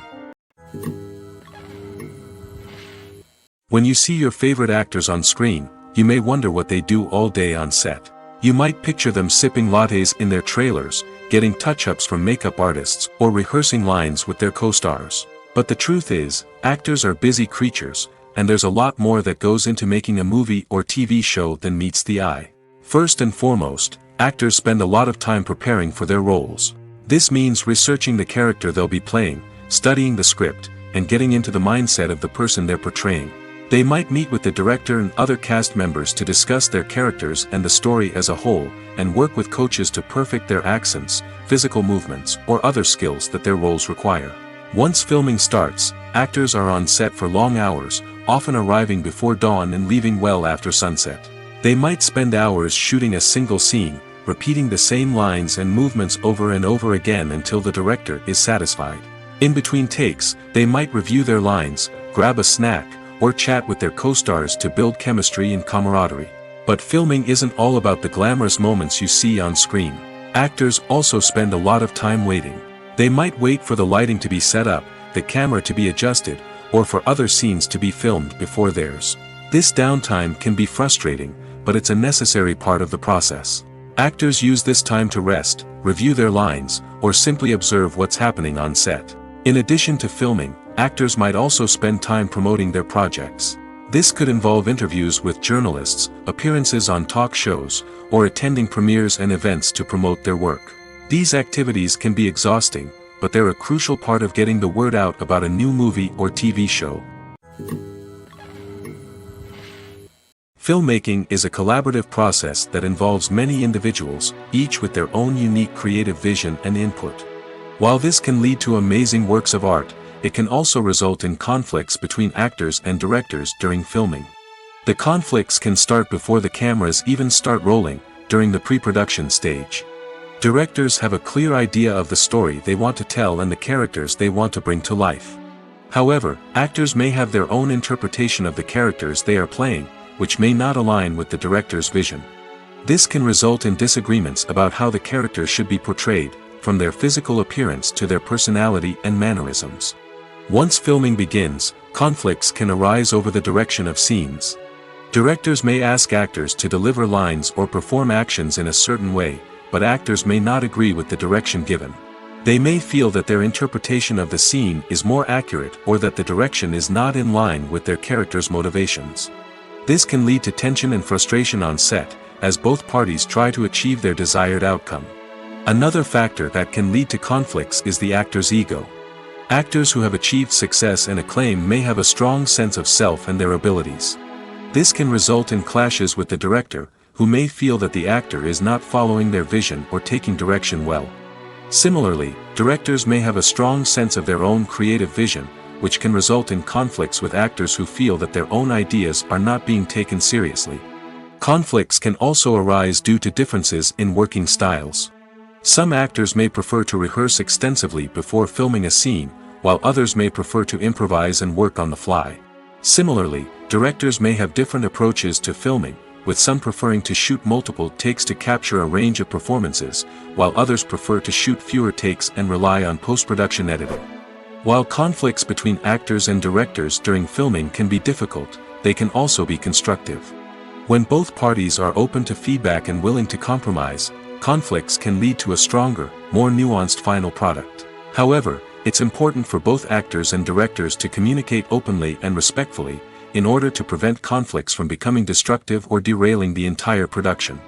Speaker 1: When you see your favorite actors on screen, you may wonder what they do all day on set. You might picture them sipping lattes in their trailers, getting touch-ups from makeup artists, or rehearsing lines with their co-stars. But the truth is, actors are busy creatures, and there's a lot more that goes into making a movie or TV show than meets the eye. First and foremost, actors spend a lot of time preparing for their roles. This means researching the character they'll be playing, studying the script, and getting into the mindset of the person they're portraying. They might meet with the director and other cast members to discuss their characters and the story as a whole, and work with coaches to perfect their accents, physical movements, or other skills that their roles require. Once filming starts, actors are on set for long hours, often arriving before dawn and leaving well after sunset. They might spend hours shooting a single scene, repeating the same lines and movements over and over again until the director is satisfied. In between takes, they might review their lines, grab a snack, or chat with their co-stars to build chemistry and camaraderie. But filming isn't all about the glamorous moments you see on screen. Actors also spend a lot of time waiting. They might wait for the lighting to be set up, the camera to be adjusted, or for other scenes to be filmed before theirs. This downtime can be frustrating, but it's a necessary part of the process. Actors use this time to rest, review their lines, or simply observe what's happening on set. In addition to filming, actors might also spend time promoting their projects. This could involve interviews with journalists, appearances on talk shows, or attending premieres and events to promote their work. These activities can be exhausting, but they're a crucial part of getting the word out about a new movie or TV show. Filmmaking is a collaborative process that involves many individuals, each with their own unique creative vision and input. While this can lead to amazing works of art, it can also result in conflicts between actors and directors during filming. The conflicts can start before the cameras even start rolling, during the pre-production stage. Directors have a clear idea of the story they want to tell and the characters they want to bring to life. However, actors may have their own interpretation of the characters they are playing, which may not align with the director's vision. This can result in disagreements about how the character should be portrayed, from their physical appearance to their personality and mannerisms. Once filming begins, conflicts can arise over the direction of scenes. Directors may ask actors to deliver lines or perform actions in a certain way, but actors may not agree with the direction given. They may feel that their interpretation of the scene is more accurate or that the direction is not in line with their character's motivations. This can lead to tension and frustration on set, as both parties try to achieve their desired outcome. Another factor that can lead to conflicts is the actor's ego. Actors who have achieved success and acclaim may have a strong sense of self and their abilities. This can result in clashes with the director, who may feel that the actor is not following their vision or taking direction well. Similarly, directors may have a strong sense of their own creative vision, which can result in conflicts with actors who feel that their own ideas are not being taken seriously. Conflicts can also arise due to differences in working styles. Some actors may prefer to rehearse extensively before filming a scene, while others may prefer to improvise and work on the fly. Similarly, directors may have different approaches to filming, with some preferring to shoot multiple takes to capture a range of performances, while others prefer to shoot fewer takes and rely on post-production editing. While conflicts between actors and directors during filming can be difficult, they can also be constructive. When both parties are open to feedback and willing to compromise, conflicts can lead to a stronger, more nuanced final product. However, it's important for both actors and directors to communicate openly and respectfully, in order to prevent conflicts from becoming destructive or derailing the entire production.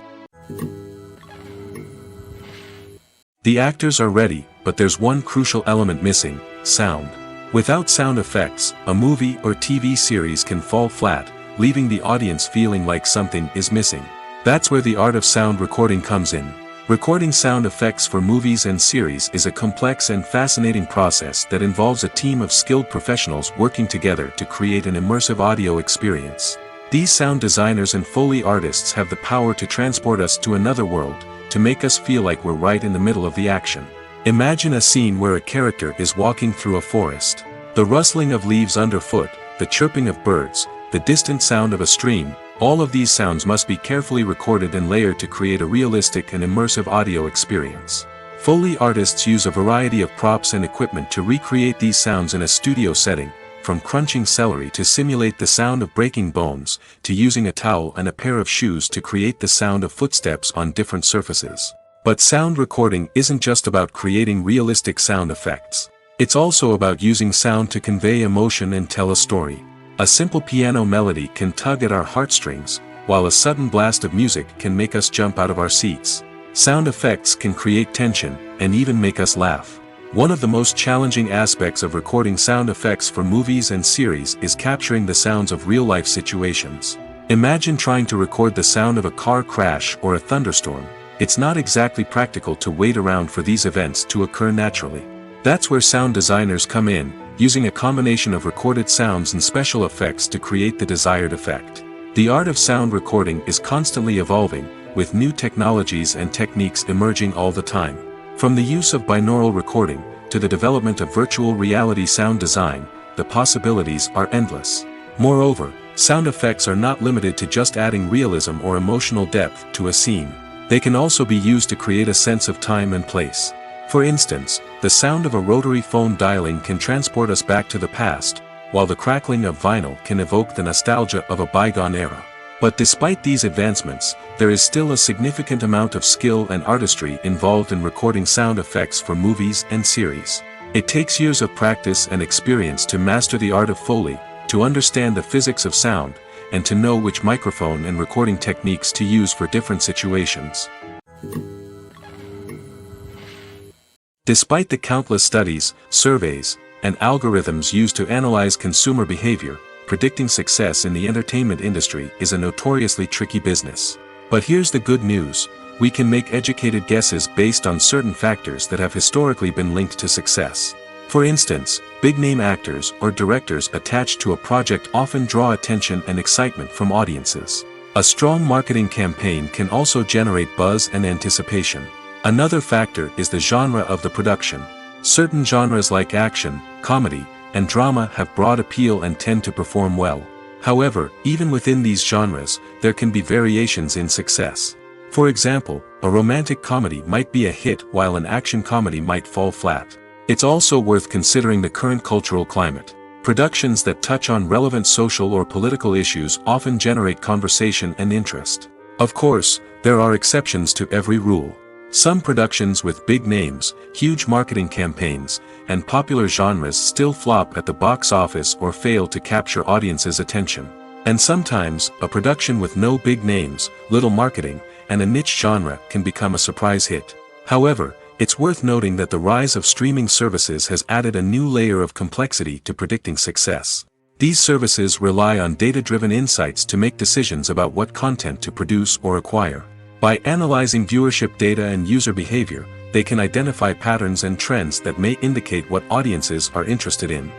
Speaker 1: The actors are ready, but there's one crucial element missing: sound. Without sound effects, a movie or TV series can fall flat, leaving the audience feeling like something is missing. That's where the art of sound recording comes in. Recording sound effects for movies and series is a complex and fascinating process that involves a team of skilled professionals working together to create an immersive audio experience. These sound designers and Foley artists have the power to transport us to another world, to make us feel like we're right in the middle of the action. Imagine a scene where a character is walking through a forest. The rustling of leaves underfoot, the chirping of birds, the distant sound of a stream, all of these sounds must be carefully recorded and layered to create a realistic and immersive audio experience. Foley artists use a variety of props and equipment to recreate these sounds in a studio setting, from crunching celery to simulate the sound of breaking bones, to using a towel and a pair of shoes to create the sound of footsteps on different surfaces. But sound recording isn't just about creating realistic sound effects. It's also about using sound to convey emotion and tell a story. A simple piano melody can tug at our heartstrings, while a sudden blast of music can make us jump out of our seats. Sound effects can create tension, and even make us laugh. One of the most challenging aspects of recording sound effects for movies and series is capturing the sounds of real-life situations. Imagine trying to record the sound of a car crash or a thunderstorm. It's not exactly practical to wait around for these events to occur naturally. That's where sound designers come in, using a combination of recorded sounds and special effects to create the desired effect. The art of sound recording is constantly evolving, with new technologies and techniques emerging all the time. From the use of binaural recording, to the development of virtual reality sound design, the possibilities are endless. Moreover, sound effects are not limited to just adding realism or emotional depth to a scene. They can also be used to create a sense of time and place. For instance, the sound of a rotary phone dialing can transport us back to the past, while the crackling of vinyl can evoke the nostalgia of a bygone era. But despite these advancements, there is still a significant amount of skill and artistry involved in recording sound effects for movies and series. It takes years of practice and experience to master the art of Foley, to understand the physics of sound, and to know which microphone and recording techniques to use for different situations. Despite the countless studies, surveys, and algorithms used to analyze consumer behavior, predicting success in the entertainment industry is a notoriously tricky business. But here's the good news: we can make educated guesses based on certain factors that have historically been linked to success. For instance, big-name actors or directors attached to a project often draw attention and excitement from audiences. A strong marketing campaign can also generate buzz and anticipation. Another factor is the genre of the production. Certain genres like action, comedy, and drama have broad appeal and tend to perform well. However, even within these genres, there can be variations in success. For example, a romantic comedy might be a hit while an action comedy might fall flat. It's also worth considering the current cultural climate. Productions that touch on relevant social or political issues often generate conversation and interest. Of course, there are exceptions to every rule. Some productions with big names, huge marketing campaigns, and popular genres still flop at the box office or fail to capture audiences' attention. And sometimes, a production with no big names, little marketing, and a niche genre can become a surprise hit. However, it's worth noting that the rise of streaming services has added a new layer of complexity to predicting success. These services rely on data-driven insights to make decisions about what content to produce or acquire. By analyzing viewership data and user behavior, they can identify patterns and trends that may indicate what audiences are interested in.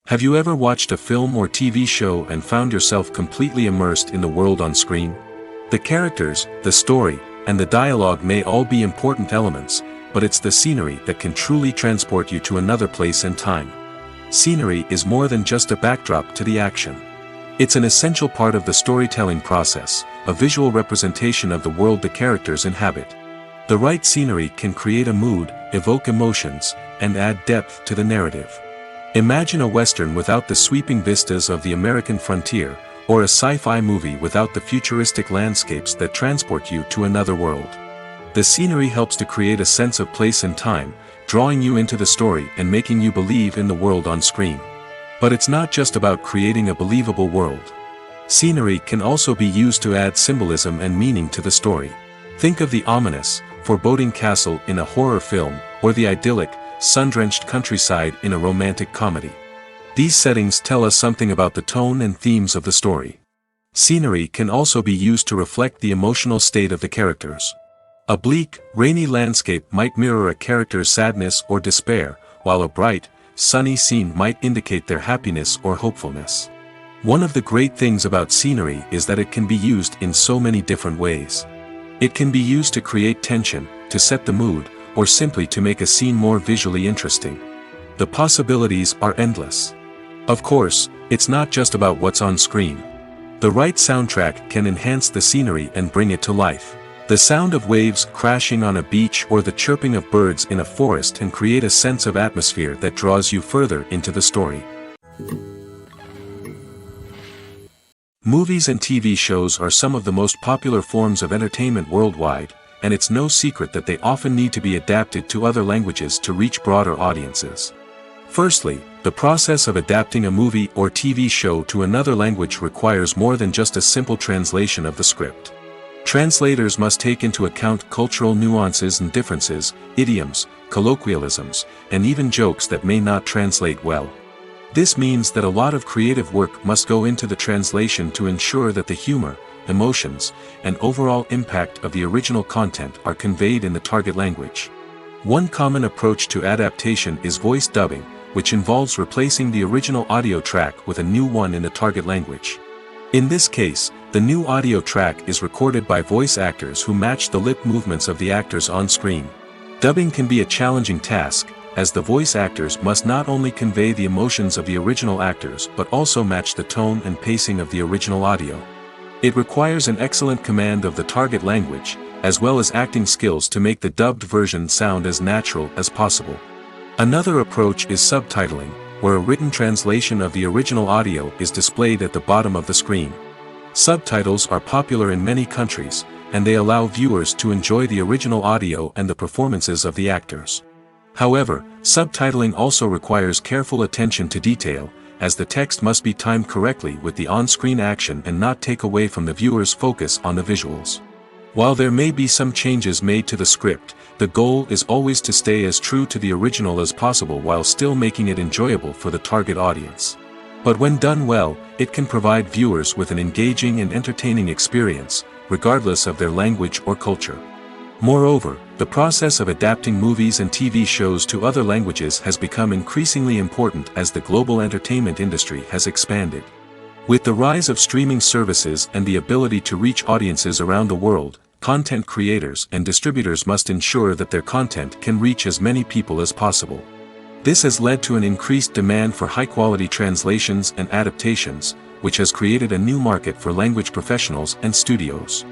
Speaker 1: Have you ever watched a film or TV show and found yourself completely immersed in the world on screen? The characters, the story, and the dialogue may all be important elements, but it's the scenery that can truly transport you to another place and time. Scenery is more than just a backdrop to the action. It's an essential part of the storytelling process, a visual representation of the world the characters inhabit. The right scenery can create a mood, evoke emotions, and add depth to the narrative. Imagine a Western without the sweeping vistas of the American frontier, or a sci-fi movie without the futuristic landscapes that transport you to another world. The scenery helps to create a sense of place and time, drawing you into the story and making you believe in the world on screen. But it's not just about creating a believable world. Scenery can also be used to add symbolism and meaning to the story. Think of the ominous, foreboding castle in a horror film, or the idyllic, sun-drenched countryside in a romantic comedy. These settings tell us something about the tone and themes of the story. Scenery can also be used to reflect the emotional state of the characters. A bleak, rainy landscape might mirror a character's sadness or despair, while a bright, sunny scene might indicate their happiness or hopefulness. One of the great things about scenery is that it can be used in so many different ways. It can be used to create tension, to set the mood, or simply to make a scene more visually interesting. The possibilities are endless. Of course, it's not just about what's on screen. The right soundtrack can enhance the scenery and bring it to life. The sound of waves crashing on a beach or the chirping of birds in a forest can create a sense of atmosphere that draws you further into the story. Movies and TV shows are some of the most popular forms of entertainment worldwide, and it's no secret that they often need to be adapted to other languages to reach broader audiences. Firstly, the process of adapting a movie or TV show to another language requires more than just a simple translation of the script. Translators must take into account cultural nuances and differences, idioms, colloquialisms, and even jokes that may not translate well. This means that a lot of creative work must go into the translation to ensure that the humor, emotions, and overall impact of the original content are conveyed in the target language. One common approach to adaptation is voice dubbing, which involves replacing the original audio track with a new one in the target language. In this case, the new audio track is recorded by voice actors who match the lip movements of the actors on screen. Dubbing can be a challenging task, as the voice actors must not only convey the emotions of the original actors but also match the tone and pacing of the original audio. It requires an excellent command of the target language, as well as acting skills to make the dubbed version sound as natural as possible. Another approach is subtitling, where a written translation of the original audio is displayed at the bottom of the screen. Subtitles are popular in many countries, and they allow viewers to enjoy the original audio and the performances of the actors. However, subtitling also requires careful attention to detail, as the text must be timed correctly with the on-screen action and not take away from the viewer's focus on the visuals. While there may be some changes made to the script, the goal is always to stay as true to the original as possible while still making it enjoyable for the target audience. But when done well, it can provide viewers with an engaging and entertaining experience, regardless of their language or culture. Moreover, the process of adapting movies and TV shows to other languages has become increasingly important as the global entertainment industry has expanded. With the rise of streaming services and the ability to reach audiences around the world, content creators and distributors must ensure that their content can reach as many people as possible. This has led to an increased demand for high-quality translations and adaptations, which has created a new market for language professionals and studios.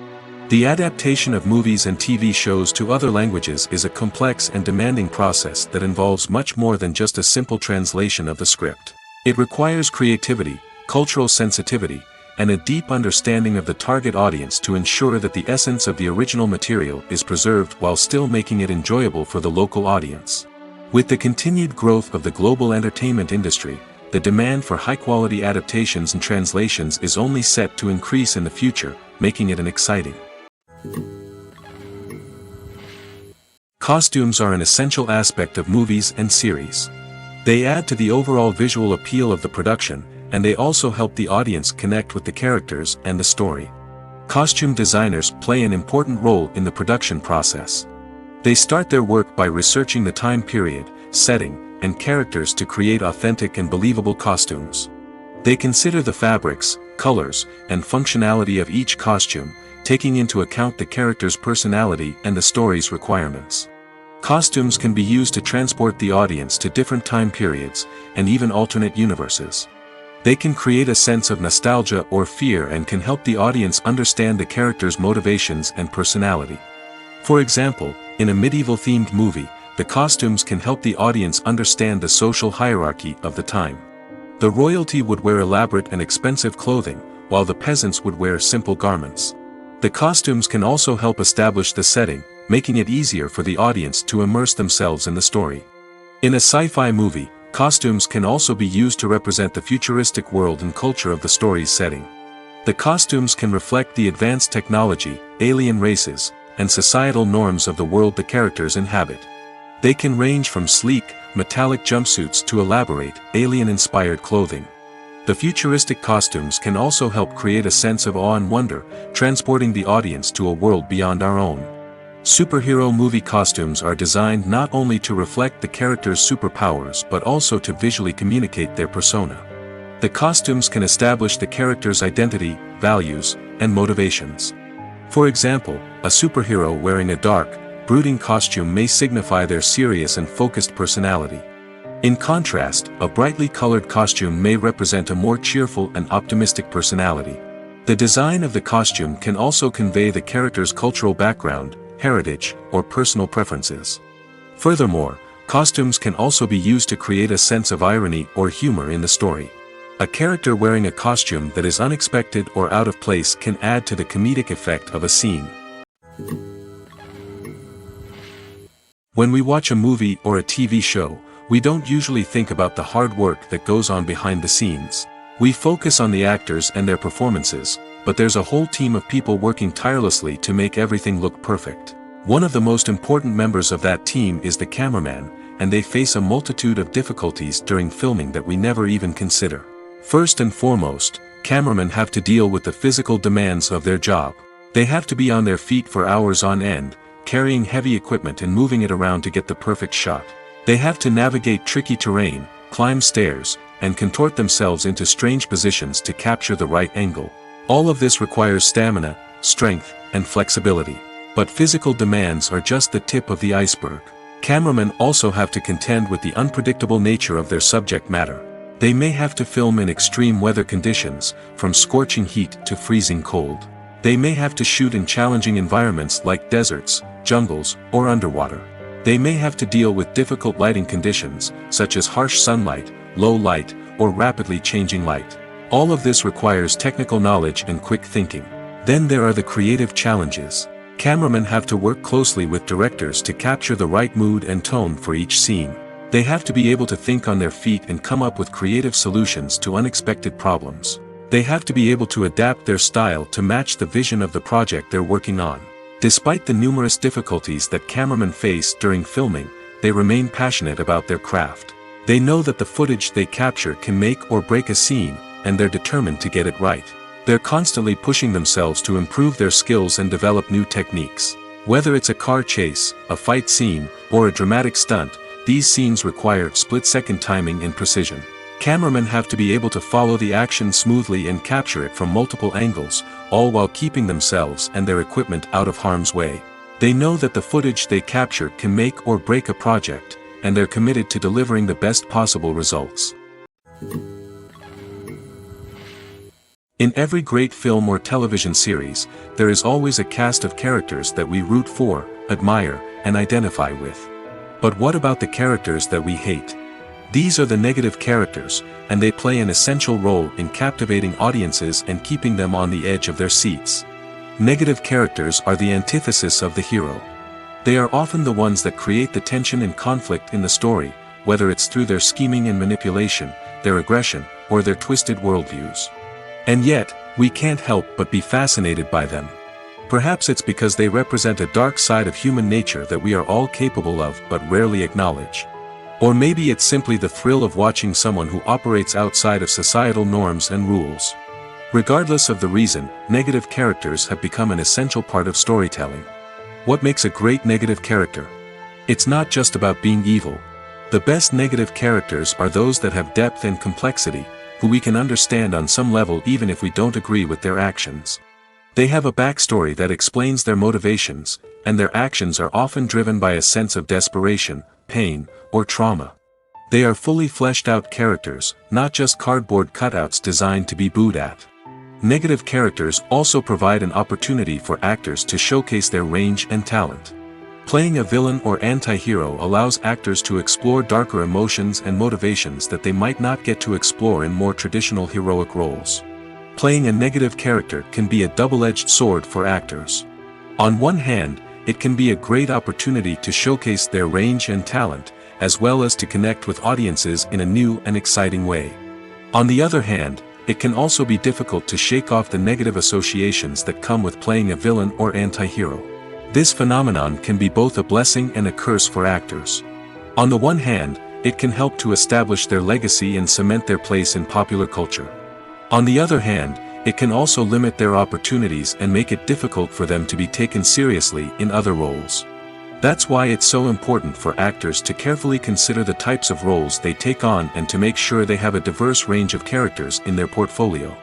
Speaker 1: The adaptation of movies and TV shows to other languages is a complex and demanding process that involves much more than just a simple translation of the script. It requires creativity, cultural sensitivity, and a deep understanding of the target audience to ensure that the essence of the original material is preserved while still making it enjoyable for the local audience. With the continued growth of the global entertainment industry, the demand for high-quality adaptations and translations is only set to increase in the future, making it an exciting. Costumes are an essential aspect of movies and series. They add to the overall visual appeal of the production, and they also help the audience connect with the characters and the story. Costume designers play an important role in the production process. They start their work by researching the time period, setting, and characters to create authentic and believable costumes. They consider the fabrics, colors, and functionality of each costume, taking into account the character's personality and the story's requirements. Costumes can be used to transport the audience to different time periods, and even alternate universes. They can create a sense of nostalgia or fear and can help the audience understand the character's motivations and personality. For example, in a medieval-themed movie, the costumes can help the audience understand the social hierarchy of the time. The royalty would wear elaborate and expensive clothing, while the peasants would wear simple garments. The costumes can also help establish the setting, making it easier for the audience to immerse themselves in the story. In a sci-fi movie, costumes can also be used to represent the futuristic world and culture of the story's setting. The costumes can reflect the advanced technology, alien races, and societal norms of the world the characters inhabit. They can range from sleek, metallic jumpsuits to elaborate, alien-inspired clothing. The futuristic costumes can also help create a sense of awe and wonder, transporting the audience to a world beyond our own. Superhero movie costumes are designed not only to reflect the character's superpowers but also to visually communicate their persona. The costumes can establish the character's identity, values, and motivations. For example, a superhero wearing a dark, brooding costume may signify their serious and focused personality. In contrast, a brightly colored costume may represent a more cheerful and optimistic personality. The design of the costume can also convey the character's cultural background, heritage, or personal preferences. Furthermore, costumes can also be used to create a sense of irony or humor in the story. A character wearing a costume that is unexpected or out of place can add to the comedic effect of a scene. When we watch a movie or a TV show, we don't usually think about the hard work that goes on behind the scenes. We focus on the actors and their performances, but there's a whole team of people working tirelessly to make everything look perfect. One of the most important members of that team is the cameraman, and they face a multitude of difficulties during filming that we never even consider. First and foremost, cameramen have to deal with the physical demands of their job. They have to be on their feet for hours on end, carrying heavy equipment and moving it around to get the perfect shot. They have to navigate tricky terrain, climb stairs, and contort themselves into strange positions to capture the right angle. All of this requires stamina, strength, and flexibility. But physical demands are just the tip of the iceberg. Cameramen also have to contend with the unpredictable nature of their subject matter. They may have to film in extreme weather conditions, from scorching heat to freezing cold. They may have to shoot in challenging environments like deserts, jungles, or underwater. They may have to deal with difficult lighting conditions, such as harsh sunlight, low light, or rapidly changing light. All of this requires technical knowledge and quick thinking. Then there are the creative challenges. Cameramen have to work closely with directors to capture the right mood and tone for each scene. They have to be able to think on their feet and come up with creative solutions to unexpected problems. They have to be able to adapt their style to match the vision of the project they're working on. Despite the numerous difficulties that cameramen face during filming, they remain passionate about their craft. They know that the footage they capture can make or break a scene, and they're determined to get it right. They're constantly pushing themselves to improve their skills and develop new techniques. Whether it's a car chase, a fight scene, or a dramatic stunt, these scenes require split-second timing and precision. Cameramen have to be able to follow the action smoothly and capture it from multiple angles, all while keeping themselves and their equipment out of harm's way. They know that the footage they capture can make or break a project, and they're committed to delivering the best possible results. In every great film or television series, there is always a cast of characters that we root for, admire, and identify with. But what about the characters that we hate? These are the negative characters, and they play an essential role in captivating audiences and keeping them on the edge of their seats. Negative characters are the antithesis of the hero. They are often the ones that create the tension and conflict in the story, whether it's through their scheming and manipulation, their aggression, or their twisted worldviews. And yet, we can't help but be fascinated by them. Perhaps it's because they represent a dark side of human nature that we are all capable of but rarely acknowledge. Or maybe it's simply the thrill of watching someone who operates outside of societal norms and rules. Regardless of the reason, negative characters have become an essential part of storytelling. What makes a great negative character? It's not just about being evil. The best negative characters are those that have depth and complexity, who we can understand on some level even if we don't agree with their actions. They have a backstory that explains their motivations, and their actions are often driven by a sense of desperation, pain, or trauma. They are fully fleshed out characters, not just cardboard cutouts designed to be booed at. Negative characters also provide an opportunity for actors to showcase their range and talent. Playing a villain or anti-hero allows actors to explore darker emotions and motivations that they might not get to explore in more traditional heroic roles. Playing a negative character can be a double-edged sword for actors. On one hand, it can be a great opportunity to showcase their range and talent, as well as to connect with audiences in a new and exciting way. On the other hand, it can also be difficult to shake off the negative associations that come with playing a villain or anti-hero. This phenomenon can be both a blessing and a curse for actors. On the one hand, it can help to establish their legacy and cement their place in popular culture. On the other hand, it can also limit their opportunities and make it difficult for them to be taken seriously in other roles. That's why it's so important for actors to carefully consider the types of roles they take on and to make sure they have a diverse range of characters in their portfolio.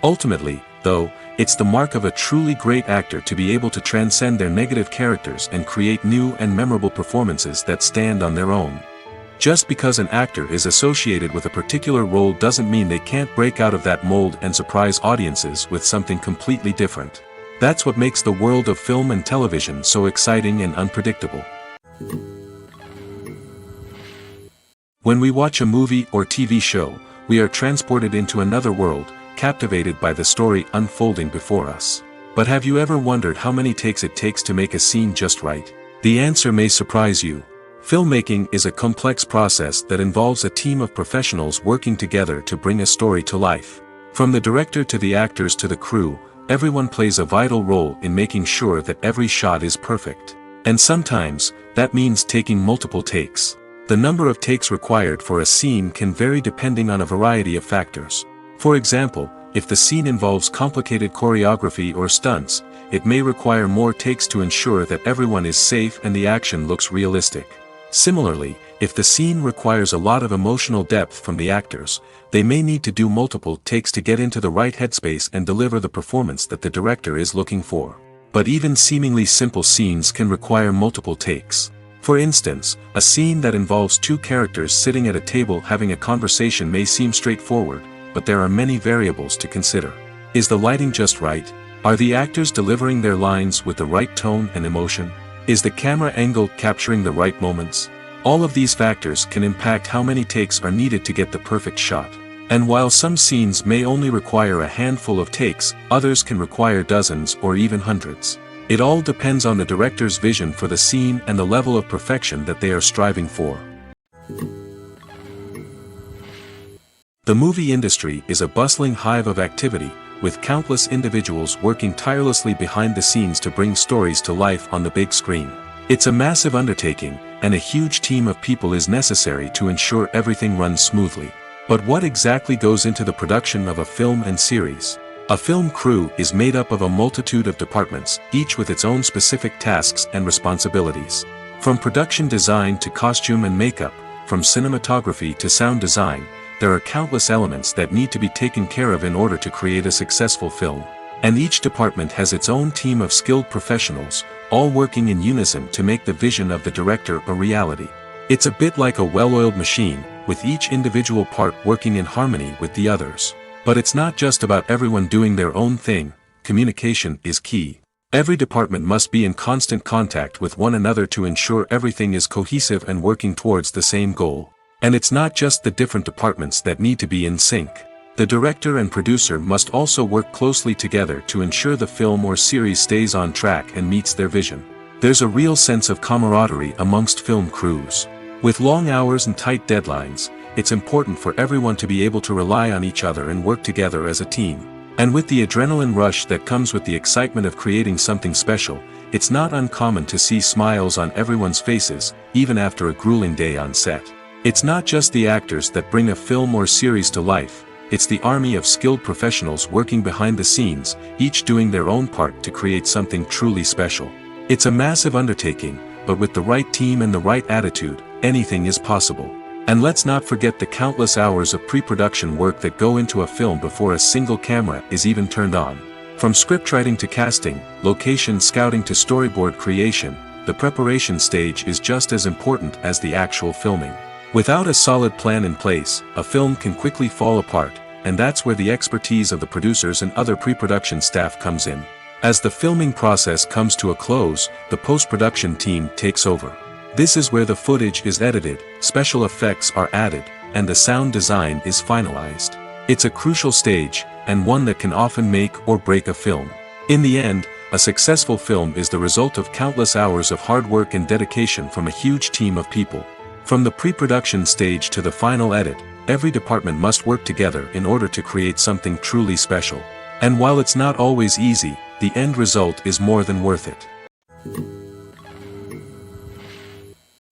Speaker 1: Ultimately, though, it's the mark of a truly great actor to be able to transcend their negative characters and create new and memorable performances that stand on their own. Just because an actor is associated with a particular role doesn't mean they can't break out of that mold and surprise audiences with something completely different. That's what makes the world of film and television so exciting and unpredictable. When we watch a movie or TV show, we are transported into another world, captivated by the story unfolding before us. But have you ever wondered how many takes it takes to make a scene just right? The answer may surprise you. Filmmaking is a complex process that involves a team of professionals working together to bring a story to life. From the director to the actors to the crew, everyone plays a vital role in making sure that every shot is perfect. And sometimes, that means taking multiple takes. The number of takes required for a scene can vary depending on a variety of factors. For example, if the scene involves complicated choreography or stunts, it may require more takes to ensure that everyone is safe and the action looks realistic. Similarly, if the scene requires a lot of emotional depth from the actors, they may need to do multiple takes to get into the right headspace and deliver the performance that the director is looking for. But even seemingly simple scenes can require multiple takes. For instance, a scene that involves two characters sitting at a table having a conversation may seem straightforward, but there are many variables to consider. Is the lighting just right? Are the actors delivering their lines with the right tone and emotion? Is the camera angle capturing the right moments? All of these factors can impact how many takes are needed to get the perfect shot. And while some scenes may only require a handful of takes, others can require dozens or even hundreds. It all depends on the director's vision for the scene and the level of perfection that they are striving for. The movie industry is a bustling hive of activity, with countless individuals working tirelessly behind the scenes to bring stories to life on the big screen. It's a massive undertaking, and a huge team of people is necessary to ensure everything runs smoothly. But what exactly goes into the production of a film and series? A film crew is made up of a multitude of departments, each with its own specific tasks and responsibilities. From production design to costume and makeup, from cinematography to sound design, there are countless elements that need to be taken care of in order to create a successful film. And each department has its own team of skilled professionals, all working in unison to make the vision of the director a reality. It's a bit like a well-oiled machine, with each individual part working in harmony with the others. But it's not just about everyone doing their own thing, communication is key. Every department must be in constant contact with one another to ensure everything is cohesive and working towards the same goal. And it's not just the different departments that need to be in sync. The director and producer must also work closely together to ensure the film or series stays on track and meets their vision. There's a real sense of camaraderie amongst film crews. With long hours and tight deadlines, it's important for everyone to be able to rely on each other and work together as a team. And with the adrenaline rush that comes with the excitement of creating something special, it's not uncommon to see smiles on everyone's faces, even after a grueling day on set. It's not just the actors that bring a film or series to life, it's the army of skilled professionals working behind the scenes, each doing their own part to create something truly special. It's a massive undertaking, but with the right team and the right attitude, anything is possible. And let's not forget the countless hours of pre-production work that go into a film before a single camera is even turned on. From scriptwriting to casting, location scouting to storyboard creation, the preparation stage is just as important as the actual filming. Without a solid plan in place, a film can quickly fall apart, and that's where the expertise of the producers and other pre-production staff comes in. As the filming process comes to a close, the post-production team takes over. This is where the footage is edited, special effects are added, and the sound design is finalized. It's a crucial stage, and one that can often make or break a film. In the end, a successful film is the result of countless hours of hard work and dedication from a huge team of people. From the pre-production stage to the final edit, every department must work together in order to create something truly special. And while it's not always easy, the end result is more than worth it.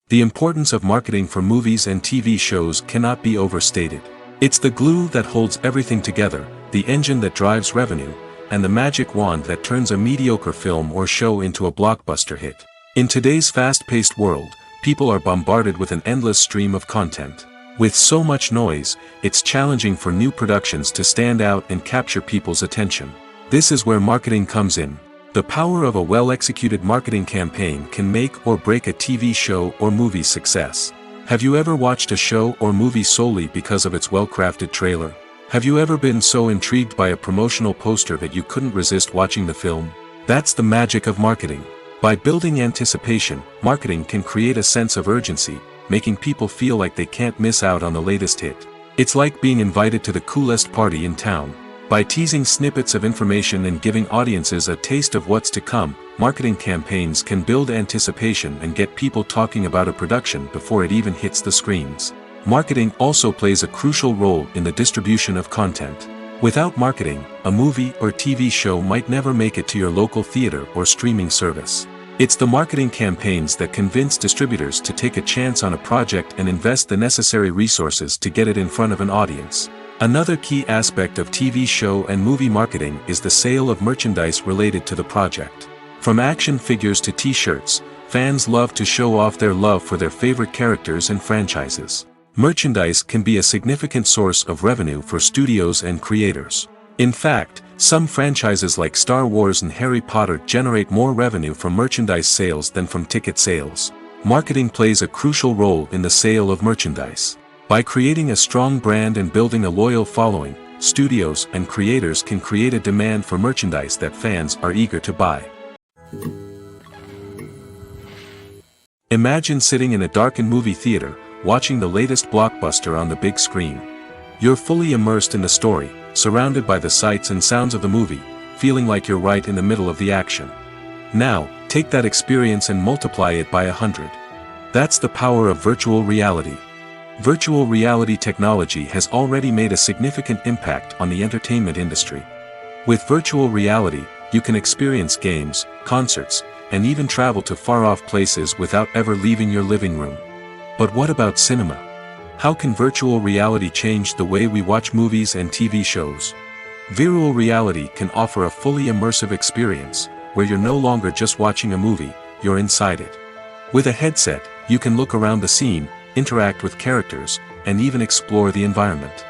Speaker 1: The importance of marketing for movies and TV shows cannot be overstated. It's the glue that holds everything together, the engine that drives revenue, and the magic wand that turns a mediocre film or show into a blockbuster hit. In today's fast-paced world, people are bombarded with an endless stream of content. With so much noise, it's challenging for new productions to stand out and capture people's attention. This is where marketing comes in. The power of a well-executed marketing campaign can make or break a TV show or movie's success. Have you ever watched a show or movie solely because of its well-crafted trailer? Have you ever been so intrigued by a promotional poster that you couldn't resist watching the film? That's the magic of marketing. By building anticipation, marketing can create a sense of urgency, making people feel like they can't miss out on the latest hit. It's like being invited to the coolest party in town. By teasing snippets of information and giving audiences a taste of what's to come, marketing campaigns can build anticipation and get people talking about a production before it even hits the screens. Marketing also plays a crucial role in the distribution of content. Without marketing, a movie or TV show might never make it to your local theater or streaming service. It's the marketing campaigns that convince distributors to take a chance on a project and invest the necessary resources to get it in front of an audience. Another key aspect of TV show and movie marketing is the sale of merchandise related to the project. From action figures to t-shirts, fans love to show off their love for their favorite characters and franchises. Merchandise can be a significant source of revenue for studios and creators. In fact, some franchises like Star Wars and Harry Potter generate more revenue from merchandise sales than from ticket sales. Marketing plays a crucial role in the sale of merchandise. By creating a strong brand and building a loyal following, studios and creators can create a demand for merchandise that fans are eager to buy. Imagine sitting in a darkened movie theater, watching the latest blockbuster on the big screen. You're fully immersed in the story, surrounded by the sights and sounds of the movie, feeling like you're right in the middle of the action. Now, take that experience and multiply it by 100. That's the power of virtual reality. Virtual reality technology has already made a significant impact on the entertainment industry. With virtual reality, you can experience games, concerts, and even travel to far-off places without ever leaving your living room. But what about cinema? How can virtual reality change the way we watch movies and TV shows? Virtual reality can offer a fully immersive experience, where you're no longer just watching a movie, you're inside it. With a headset, you can look around the scene, interact with characters, and even explore the environment.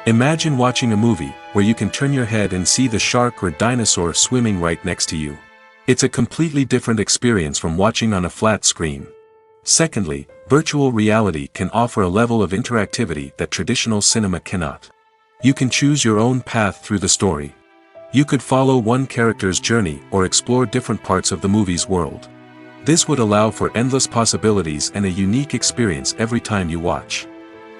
Speaker 1: Imagine watching a movie where you can turn your head and see the shark or dinosaur swimming right next to you. It's a completely different experience from watching on a flat screen. Secondly, virtual reality can offer a level of interactivity that traditional cinema cannot. You can choose your own path through the story. You could follow one character's journey or explore different parts of the movie's world. This would allow for endless possibilities and a unique experience every time you watch.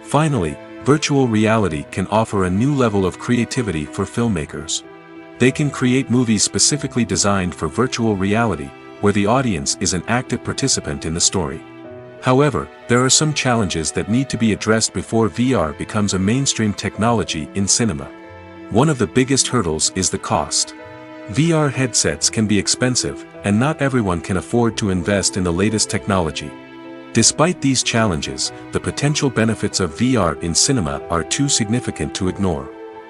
Speaker 1: Finally, virtual reality can offer a new level of creativity for filmmakers. They can create movies specifically designed for virtual reality, where the audience is an active participant in the story. However, there are some challenges that need to be addressed before VR becomes a mainstream technology in cinema. One of the biggest hurdles is the cost. VR headsets can be expensive, and not everyone can afford to invest in the latest technology. Despite these challenges, the potential benefits of VR in cinema are too significant to ignore.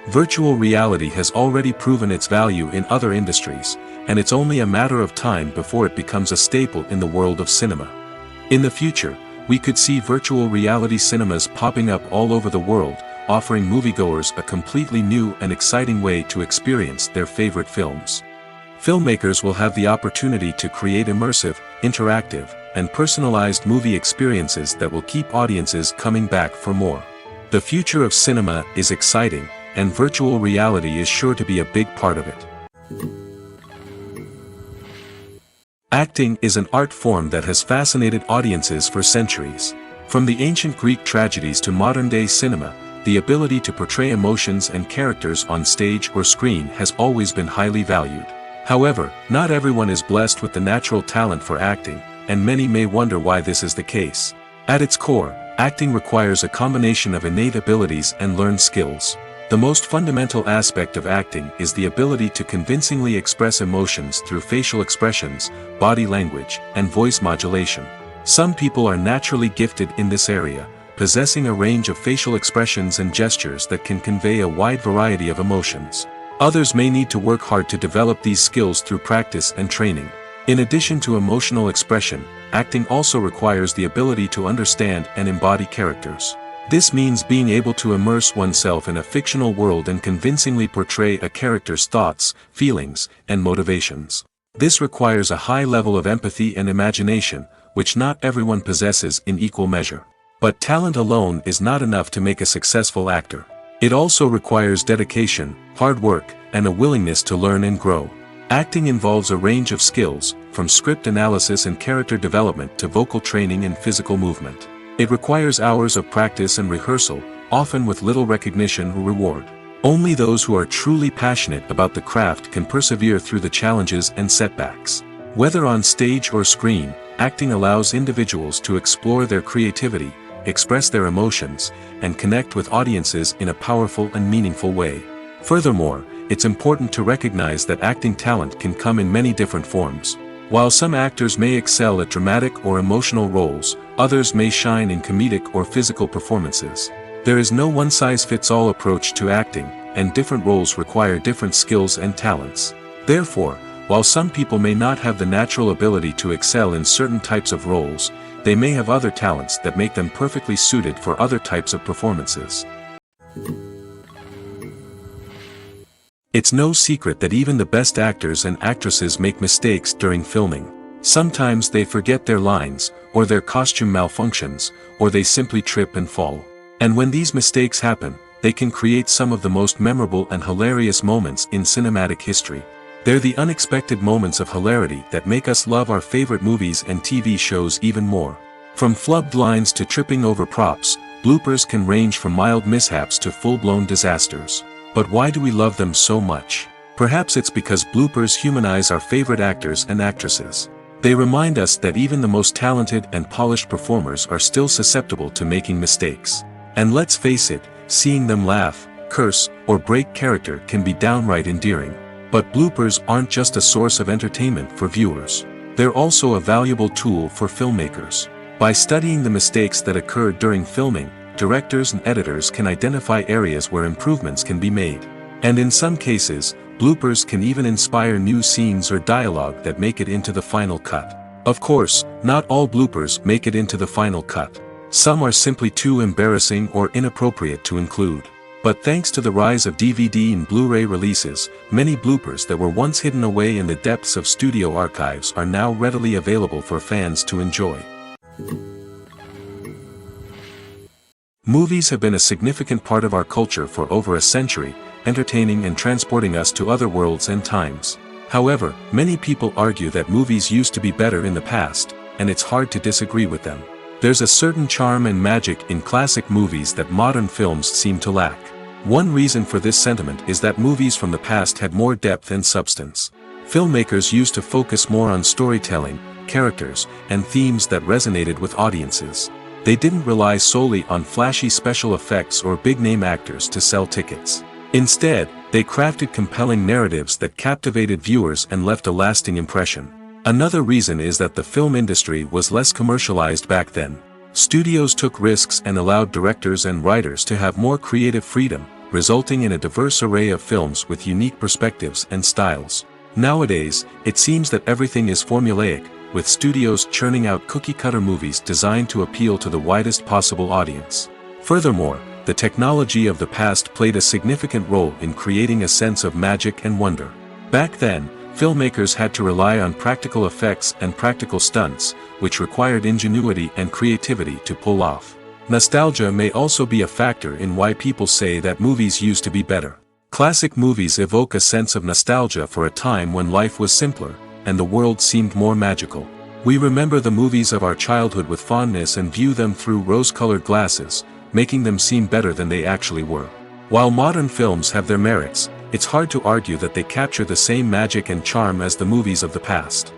Speaker 1: Virtual reality has already proven its value in other industries, and it's only a matter of time before it becomes a staple in the world of cinema. In the future, we could see virtual reality cinemas popping up all over the world, offering moviegoers a completely new and exciting way to experience their favorite films. Filmmakers will have the opportunity to create immersive, interactive, and personalized movie experiences that will keep audiences coming back for more. The future of cinema is exciting, and virtual reality is sure to be a big part of it. Acting is an art form that has fascinated audiences for centuries. From the ancient Greek tragedies to modern-day cinema, the ability to portray emotions and characters on stage or screen has always been highly valued. However, not everyone is blessed with the natural talent for acting, and many may wonder why this is the case. At its core, acting requires a combination of innate abilities and learned skills. The most fundamental aspect of acting is the ability to convincingly express emotions through facial expressions, body language, and voice modulation. Some people are naturally gifted in this area, possessing a range of facial expressions and gestures that can convey a wide variety of emotions. Others may need to work hard to develop these skills through practice and training. In addition to emotional expression, acting also requires the ability to understand and embody characters. This means being able to immerse oneself in a fictional world and convincingly portray a character's thoughts, feelings, and motivations. This requires a high level of empathy and imagination, which not everyone possesses in equal measure. But talent alone is not enough to make a successful actor. It also requires dedication, hard work, and a willingness to learn and grow. Acting involves a range of skills, from script analysis and character development to vocal training and physical movement. It requires hours of practice and rehearsal, often with little recognition or reward. Only those who are truly passionate about the craft can persevere through the challenges and setbacks. Whether on stage or screen, acting allows individuals to explore their creativity, express their emotions, and connect with audiences in a powerful and meaningful way. Furthermore, it's important to recognize that acting talent can come in many different forms. While some actors may excel at dramatic or emotional roles, others may shine in comedic or physical performances. There is no one-size-fits-all approach to acting, and different roles require different skills and talents. Therefore, while some people may not have the natural ability to excel in certain types of roles, they may have other talents that make them perfectly suited for other types of performances. It's no secret that even the best actors and actresses make mistakes during filming. Sometimes they forget their lines, or their costume malfunctions, or they simply trip and fall. And when these mistakes happen, they can create some of the most memorable and hilarious moments in cinematic history. They're the unexpected moments of hilarity that make us love our favorite movies and TV shows even more. From flubbed lines to tripping over props, bloopers can range from mild mishaps to full-blown disasters. But why do we love them so much? Perhaps it's because bloopers humanize our favorite actors and actresses. They remind us that even the most talented and polished performers are still susceptible to making mistakes. And let's face it, seeing them laugh, curse, or break character can be downright endearing. But bloopers aren't just a source of entertainment for viewers. They're also a valuable tool for filmmakers. By studying the mistakes that occur during filming, directors and editors can identify areas where improvements can be made. And in some cases, bloopers can even inspire new scenes or dialogue that make it into the final cut. Of course, not all bloopers make it into the final cut. Some are simply too embarrassing or inappropriate to include. But thanks to the rise of DVD and Blu-ray releases, many bloopers that were once hidden away in the depths of studio archives are now readily available for fans to enjoy. Movies have been a significant part of our culture for over a century, entertaining and transporting us to other worlds and times. However, many people argue that movies used to be better in the past, and it's hard to disagree with them. There's a certain charm and magic in classic movies that modern films seem to lack. One reason for this sentiment is that movies from the past had more depth and substance. Filmmakers used to focus more on storytelling, characters, and themes that resonated with audiences. They didn't rely solely on flashy special effects or big-name actors to sell tickets. Instead, they crafted compelling narratives that captivated viewers and left a lasting impression. Another reason is that the film industry was less commercialized back then. Studios took risks and allowed directors and writers to have more creative freedom, resulting in a diverse array of films with unique perspectives and styles. Nowadays, it seems that everything is formulaic, with studios churning out cookie-cutter movies designed to appeal to the widest possible audience. Furthermore, the technology of the past played a significant role in creating a sense of magic and wonder. Back then, filmmakers had to rely on practical effects and practical stunts, which required ingenuity and creativity to pull off. Nostalgia may also be a factor in why people say that movies used to be better. Classic movies evoke a sense of nostalgia for a time when life was simpler, and the world seemed more magical. We remember the movies of our childhood with fondness and view them through rose-colored glasses, making them seem better than they actually were. While modern films have their merits, it's hard to argue that they capture the same magic and charm as the movies of the past.